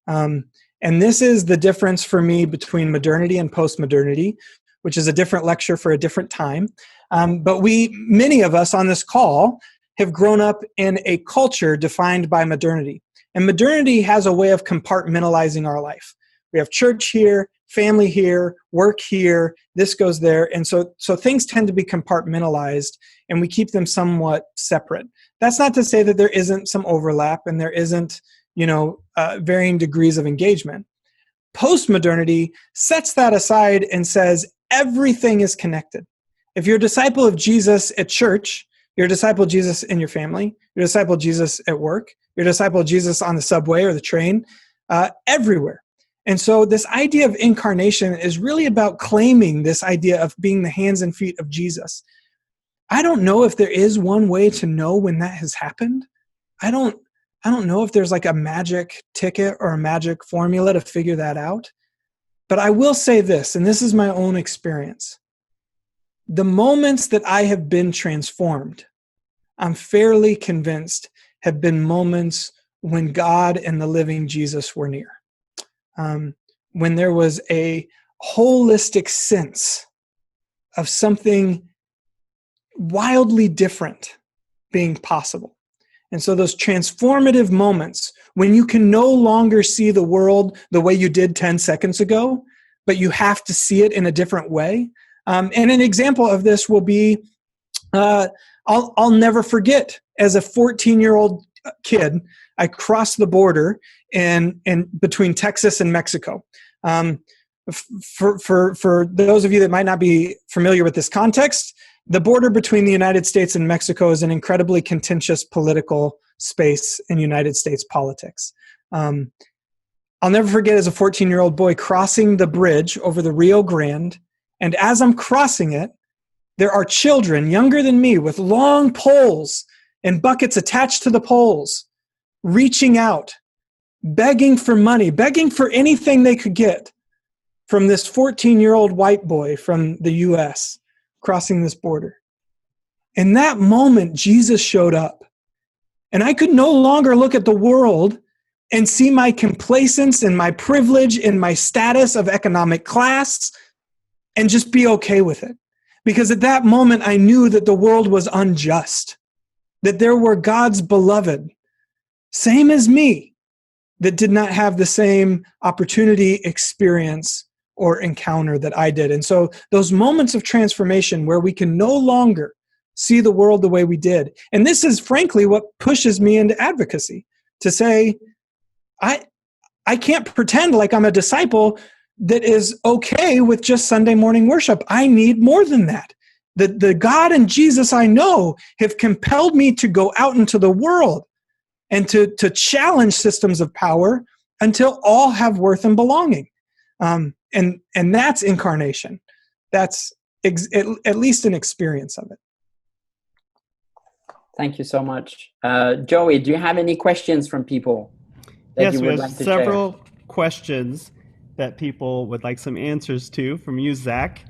[SPEAKER 3] And this is the difference for me between modernity and postmodernity, which is a different lecture for a different time. But many of us on this call have grown up in a culture defined by modernity. And modernity has a way of compartmentalizing our life. We have church here, family here, work here, this goes there. And so things tend to be compartmentalized, and we keep them somewhat separate. That's not to say that there isn't some overlap and there isn't, varying degrees of engagement. Postmodernity sets that aside and says everything is connected. If you're a disciple of Jesus at church, you're a disciple of Jesus in your family, you're a disciple of Jesus at work, you're a disciple of Jesus on the subway or the train, everywhere. And so this idea of incarnation is really about claiming this idea of being the hands and feet of Jesus. I don't know if there is one way to know when that has happened. I don't know if there's like a magic ticket or a magic formula to figure that out. But I will say this, and this is my own experience. The moments that I have been transformed, I'm fairly convinced, have been moments when God and the living Jesus were near. When there was a holistic sense of something wildly different being possible. And so those transformative moments, when you can no longer see the world the way you did 10 seconds ago, but you have to see it in a different way. And an example of this will be, I'll never forget, as a 14-year-old kid, I crossed the border in between Texas and Mexico. For those of you that might not be familiar with this context, the border between the United States and Mexico is an incredibly contentious political space in United States politics. I'll never forget, as a 14-year-old boy, crossing the bridge over the Rio Grande, and as I'm crossing it, there are children younger than me with long poles and buckets attached to the poles, reaching out, begging for money, begging for anything they could get from this 14-year-old white boy from the U.S. crossing this border. In that moment, Jesus showed up. And I could no longer look at the world and see my complacence and my privilege and my status of economic class and just be okay with it. Because at that moment, I knew that the world was unjust, that there were God's beloved, same as me, that did not have the same opportunity, experience, or encounter that I did. And so those moments of transformation where we can no longer see the world the way we did. And this is frankly what pushes me into advocacy, to say, I can't pretend like I'm a disciple that is okay with just Sunday morning worship. I need more than that. The God and Jesus I know have compelled me to go out into the world and to challenge systems of power until all have worth and belonging. And that's incarnation. That's at least an experience of it.
[SPEAKER 2] Thank you so much. Joey, do you have any questions from people that
[SPEAKER 1] yes,
[SPEAKER 2] you
[SPEAKER 1] we
[SPEAKER 2] would
[SPEAKER 1] have
[SPEAKER 2] like to
[SPEAKER 1] several
[SPEAKER 2] share?
[SPEAKER 1] questions that people would like some answers to from you, Zac.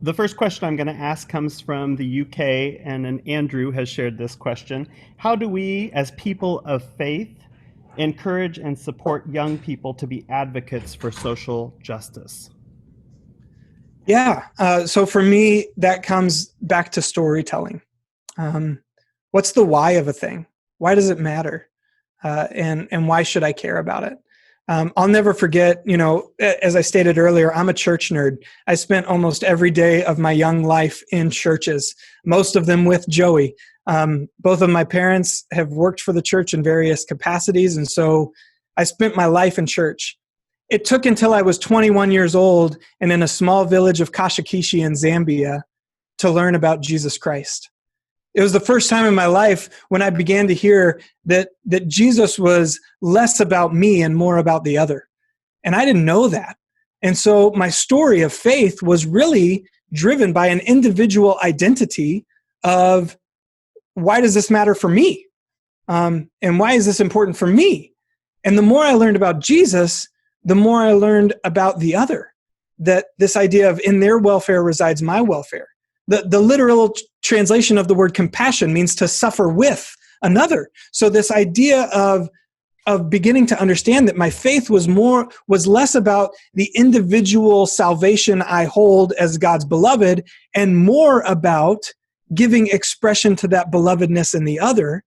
[SPEAKER 1] The first question I'm going to ask comes from the UK, and Andrew has shared this question. How do we, as people of faith, encourage and support young people to be advocates for social justice?
[SPEAKER 3] Yeah. So for me, that comes back to storytelling. What's the why of a thing? Why does it matter? And why should I care about it? I'll never forget, as I stated earlier, I'm a church nerd. I spent almost every day of my young life in churches, most of them with Joey. Both of my parents have worked for the church in various capacities, and so I spent my life in church. It took until I was 21 years old and in a small village of Kashikishi in Zambia to learn about Jesus Christ. It was the first time in my life when I began to hear that Jesus was less about me and more about the other. And I didn't know that. And so my story of faith was really driven by an individual identity of, why does this matter for me? And why is this important for me? And the more I learned about Jesus, the more I learned about the other, that this idea of in their welfare resides my welfare. The literal translation of the word compassion means to suffer with another. So this idea of beginning to understand that my faith was less about the individual salvation I hold as God's beloved, and more about giving expression to that belovedness in the other,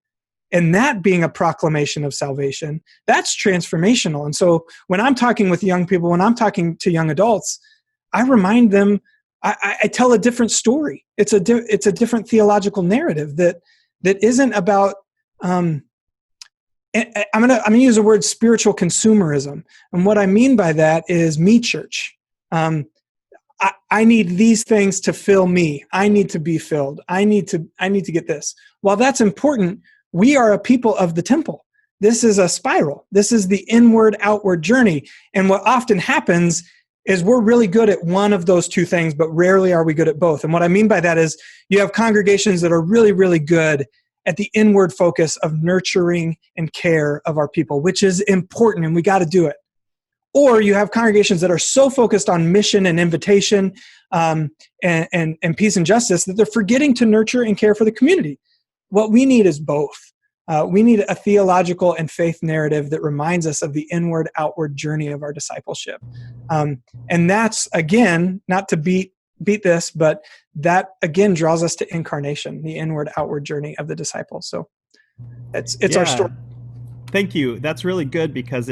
[SPEAKER 3] and that being a proclamation of salvation, that's transformational. And so when I'm talking with young people, when I'm talking to young adults, I remind them, I tell a different story. It's a different theological narrative that isn't about. I'm gonna use the word spiritual consumerism, and what I mean by that is me church. I need these things to fill me. I need to be filled. I need to get this. While that's important, we are a people of the temple. this is a spiral. This is the inward-outward journey. And what often happens is we're really good at one of those two things, but rarely are we good at both. And what I mean by that is you have congregations that are really, really good at the inward focus of nurturing and care of our people, which is important, and we got to do it. Or you have congregations that are so focused on mission and invitation and peace and justice that they're forgetting to nurture and care for the community. What we need is both. We need a theological and faith narrative that reminds us of the inward-outward journey of our discipleship. And that's, again, not to beat this, but that, again, draws us to incarnation, the inward-outward journey of the disciples. So it's our story.
[SPEAKER 1] Thank you. That's really good because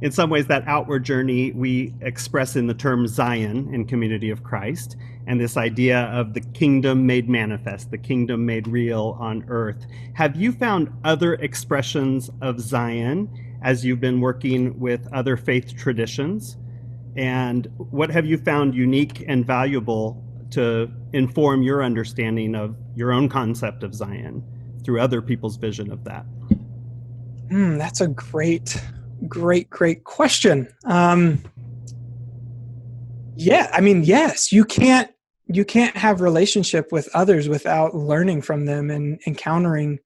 [SPEAKER 1] in some ways, that outward journey we express in the term Zion in Community of Christ, and this idea of the kingdom made manifest, the kingdom made real on earth. Have you found other expressions of Zion as you've been working with other faith traditions? And what have you found unique and valuable to inform your understanding of your own concept of Zion through other people's vision of that?
[SPEAKER 3] That's a great question. Yes, you can't have relationship with others without learning from them and encountering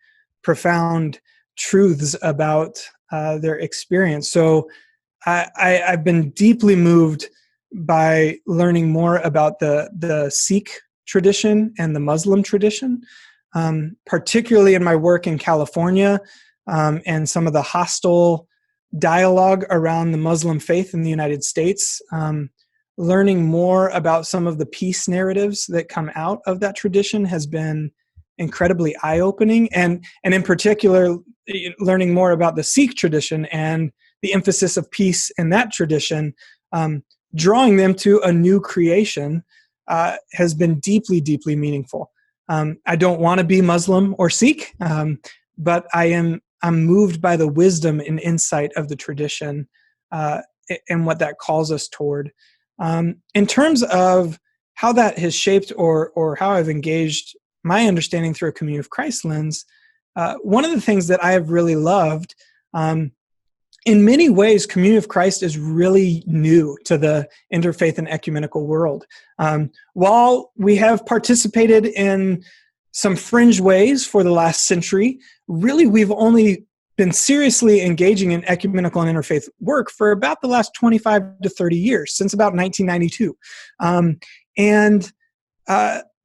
[SPEAKER 3] profound truths about their experience. So I've been deeply moved by learning more about the Sikh tradition and the Muslim tradition, particularly in my work in California and some of the hostile dialogue around the Muslim faith in the United States, learning more about some of the peace narratives that come out of that tradition has been incredibly eye-opening. And in particular, learning more about the Sikh tradition and the emphasis of peace in that tradition, drawing them to a new creation has been deeply, deeply meaningful. I don't want to be Muslim or Sikh, but I'm moved by the wisdom and insight of the tradition and what that calls us toward. In terms of how that has shaped or how I've engaged my understanding through a Community of Christ lens, one of the things that I have really loved, in many ways, Community of Christ is really new to the interfaith and ecumenical world. While we have participated in some fringe ways for the last century, really we've only been seriously engaging in ecumenical and interfaith work for about the last 25 to 30 years, since about 1992.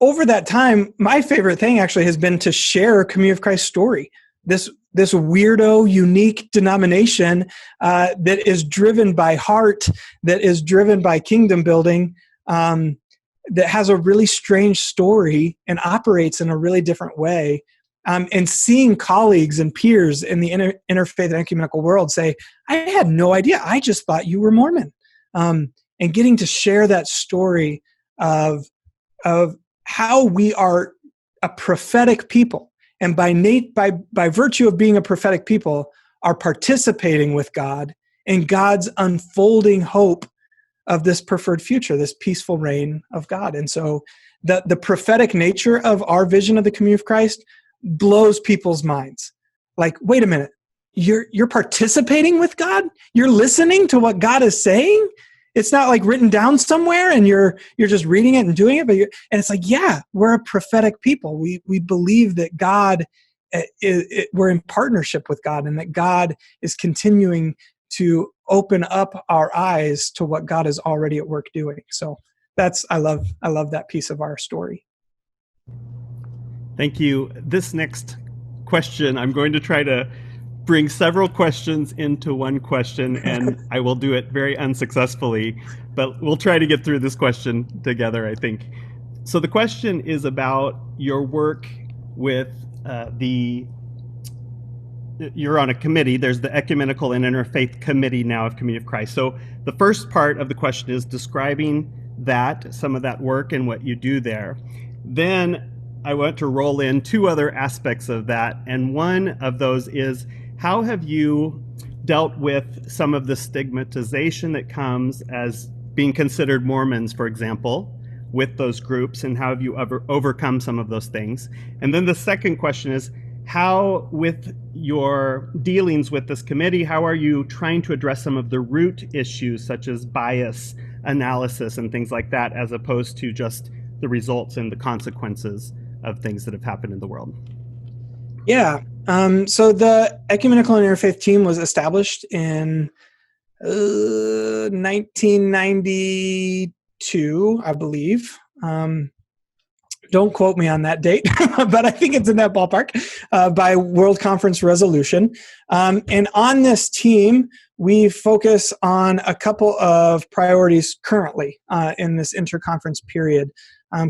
[SPEAKER 3] Over that time, my favorite thing actually has been to share a Community of Christ story. This weirdo, unique denomination that is driven by heart, that is driven by kingdom building, that has a really strange story and operates in a really different way. And seeing colleagues and peers in the interfaith and ecumenical world say, I had no idea. I just thought you were Mormon. And getting to share that story of how we are a prophetic people. And by virtue of being a prophetic people, are participating with God in God's unfolding hope of this preferred future, this peaceful reign of God. And so the prophetic nature of our vision of the Community of Christ blows people's minds. Like, wait a minute, you're participating with God? You're listening to what God is saying? It's not like written down somewhere and you're just reading it and doing it, and it's like, yeah, we're a prophetic people. We believe that God, we're in partnership with God, and that God is continuing to open up our eyes to what God is already at work doing. So I love that piece of our story.
[SPEAKER 1] Thank you. This next question, I'm going to try to bring several questions into one question, and I will do it very unsuccessfully, but we'll try to get through this question together, I think. So the question is about your work with you're on a committee. There's the Ecumenical and Interfaith Committee now of Community of Christ. So the first part of the question is describing some of that work and what you do there. Then I want to roll in two other aspects of that, and one of those is, how have you dealt with some of the stigmatization that comes as being considered Mormons, for example, with those groups, and how have you overcome some of those things? And then the second question is, how, with your dealings with this committee, how are you trying to address some of the root issues such as bias analysis and things like that, as opposed to just the results and the consequences of things that have happened in the world?
[SPEAKER 3] Yeah. So the Ecumenical and Interfaith team was established in 1992, I believe. Don't quote me on that date, but I think it's in that ballpark, by World Conference resolution. And on this team, we focus on a couple of priorities currently in this interconference period.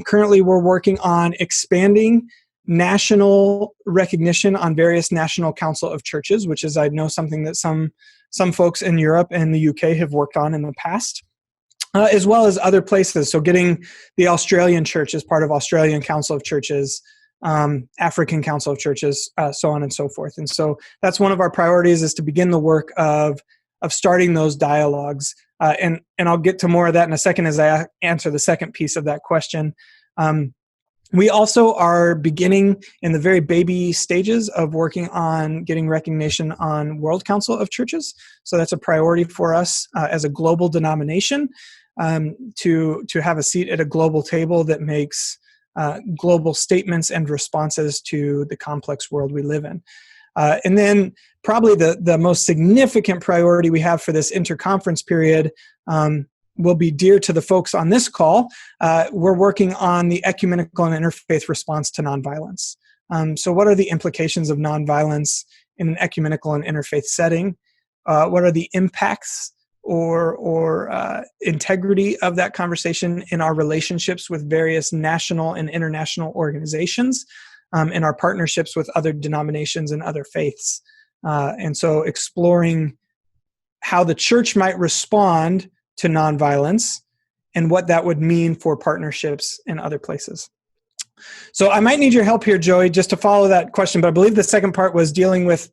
[SPEAKER 3] Currently, we're working on expanding national recognition on various national council of churches, which is, I know, something that some folks in Europe and the UK have worked on in the past. As well as other places. So getting the Australian Church as part of Australian Council of Churches, African Council of Churches, so on and so forth. And so that's one of our priorities, is to begin the work of starting those dialogues. And I'll get to more of that in a second as I answer the second piece of that question. We also are beginning in the very baby stages of working on getting recognition on World Council of Churches. So that's a priority for us as a global denomination, to have a seat at a global table that makes global statements and responses to the complex world we live in. And then probably the most significant priority we have for this interconference period will be dear to the folks on this call. We're working on the ecumenical and interfaith response to nonviolence. So what are the implications of nonviolence in an ecumenical and interfaith setting? What are the impacts or integrity of that conversation in our relationships with various national and international organizations, in our partnerships with other denominations and other faiths? And so exploring how the church might respond to nonviolence and what that would mean for partnerships in other places. So I might need your help here, Joey, just to follow that question, but I believe the second part was dealing with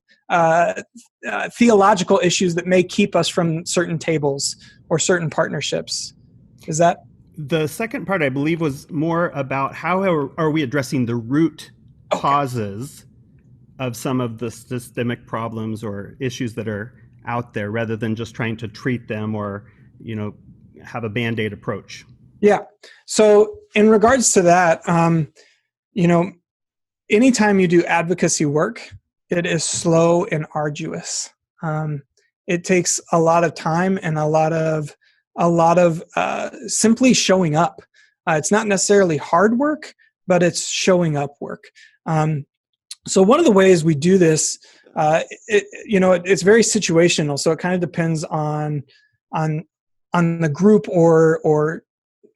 [SPEAKER 3] theological issues that may keep us from certain tables or certain partnerships. Is that?
[SPEAKER 1] The second part, I believe, was more about how are we addressing the root causes of some of the systemic problems or issues that are out there, rather than just trying to treat them or, have a Band-Aid approach.
[SPEAKER 3] Yeah. So in regards to that, anytime you do advocacy work, it is slow and arduous. It takes a lot of time and a lot of simply showing up. It's not necessarily hard work, but it's showing up work. So one of the ways we do this, it's very situational. So it kind of depends on the group or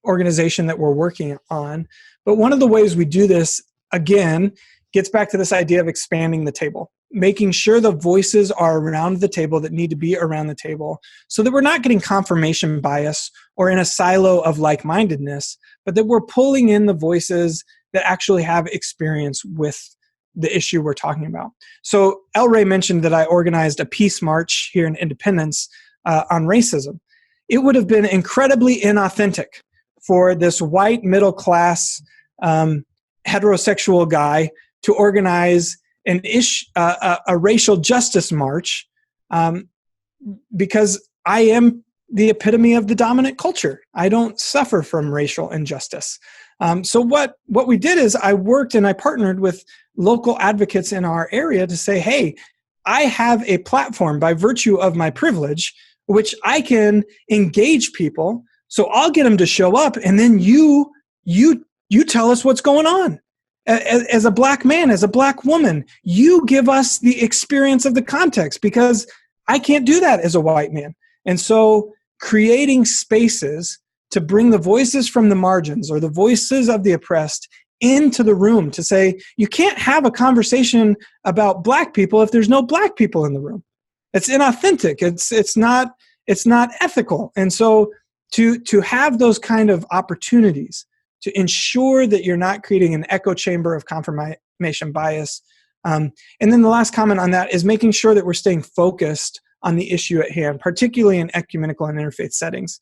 [SPEAKER 3] organization that we're working on. But one of the ways we do this, again, gets back to this idea of expanding the table, making sure the voices are around the table that need to be around the table, so that we're not getting confirmation bias or in a silo of like-mindedness, but that we're pulling in the voices that actually have experience with the issue we're talking about. So El Rey mentioned that I organized a peace march here in Independence on racism. It would have been incredibly inauthentic for this white middle-class heterosexual guy to organize a racial justice march, because I am the epitome of the dominant culture. I don't suffer from racial injustice. So what we did is I worked and I partnered with local advocates in our area to say, hey, I have a platform by virtue of my privilege, which I can engage people. So I'll get them to show up, and then you tell us what's going on. As a black man, as a black woman, you give us the experience of the context, because I can't do that as a white man. And so creating spaces to bring the voices from the margins or the voices of the oppressed into the room to say, you can't have a conversation about black people if there's no black people in the room. It's inauthentic. It's not ethical. And so to have those kind of opportunities to ensure that you're not creating an echo chamber of confirmation bias. And then the last comment on that is making sure that we're staying focused on the issue at hand, particularly in ecumenical and interfaith settings.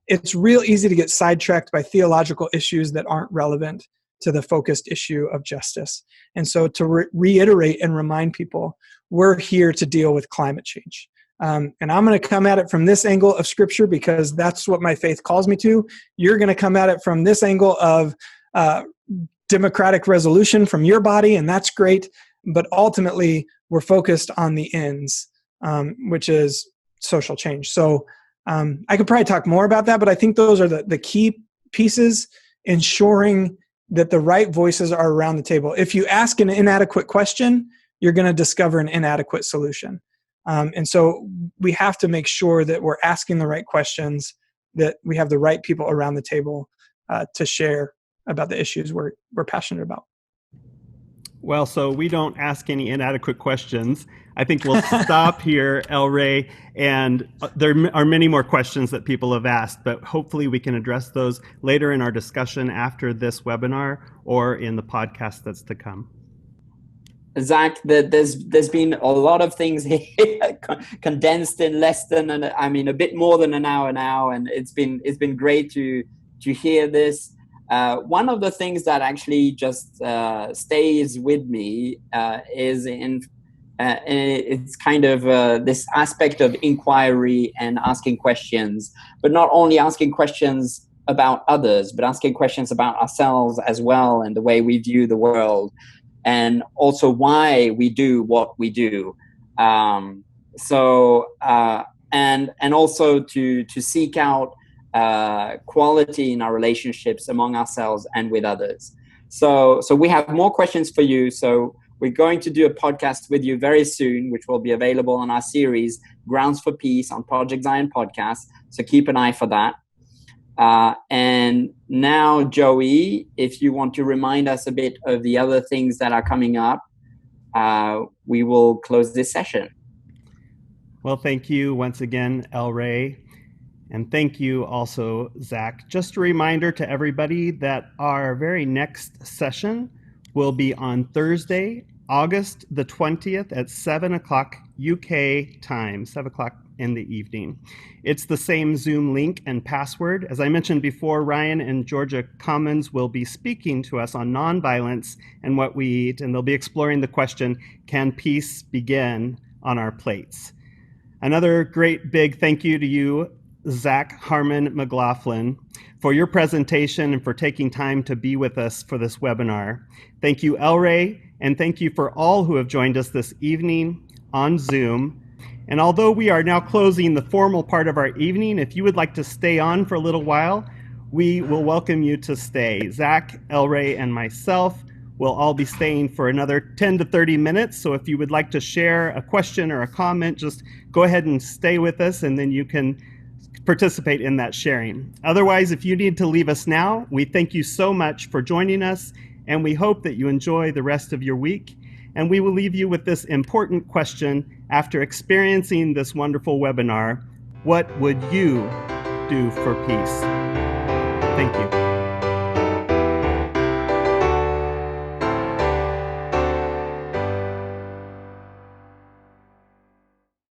[SPEAKER 3] It's real easy to get sidetracked by theological issues that aren't relevant to the focused issue of justice. And so to reiterate and remind people, we're here to deal with climate change. And I'm going to come at it from this angle of Scripture because that's what my faith calls me to. You're going to come at it from this angle of democratic resolution from your body, and that's great. But ultimately, we're focused on the ends, which is social change. So I could probably talk more about that, but I think those are the key pieces, ensuring that the right voices are around the table. If you ask an inadequate question, you're going to discover an inadequate solution. And so we have to make sure that we're asking the right questions, that we have the right people around the table to share about the issues we're passionate about.
[SPEAKER 1] Well, so we don't ask any inadequate questions. I think we'll stop here, El Rey, and there are many more questions that people have asked, but hopefully we can address those later in our discussion after this webinar or in the podcast that's to come.
[SPEAKER 2] Zac, there's been a lot of things here condensed in less than a bit more than an hour now, and it's been great to hear this. One of the things that actually just stays with me is it's kind of this aspect of inquiry and asking questions, but not only asking questions about others, but asking questions about ourselves as well and the way we view the world, and also why we do what we do. And also to seek out quality in our relationships among ourselves and with others. So we have more questions for you. So we're going to do a podcast with you very soon, which will be available on our series, Grounds for Peace, on Project Zion Podcast. So keep an eye for that. And now, Joey, if you want to remind us a bit of the other things that are coming up, we will close this session.
[SPEAKER 1] Well, thank you once again, El Rey. And thank you also, Zac. Just a reminder to everybody that our very next session will be on Thursday, August the 20th at 7 o'clock UK time, 7 o'clock in the evening. It's the same Zoom link and password. As I mentioned before, Ryan and Georgia Commons will be speaking to us on nonviolence and what we eat, and they'll be exploring the question, can peace begin on our plates? Another great big thank you to you, Zac Harmon-McLaughlin, for your presentation and for taking time to be with us for this webinar. Thank you, El Rey, and thank you for all who have joined us this evening on Zoom. And although we are now closing the formal part of our evening, if you would like to stay on for a little while, we will welcome you to stay. Zac, El Rey, and myself will all be staying for another 10 to 30 minutes. So if you would like to share a question or a comment, just go ahead and stay with us, and then you can participate in that sharing. Otherwise, if you need to leave us now, we thank you so much for joining us, and we hope that you enjoy the rest of your week. And we will leave you with this important question after experiencing this wonderful webinar: what would you do for peace? Thank you.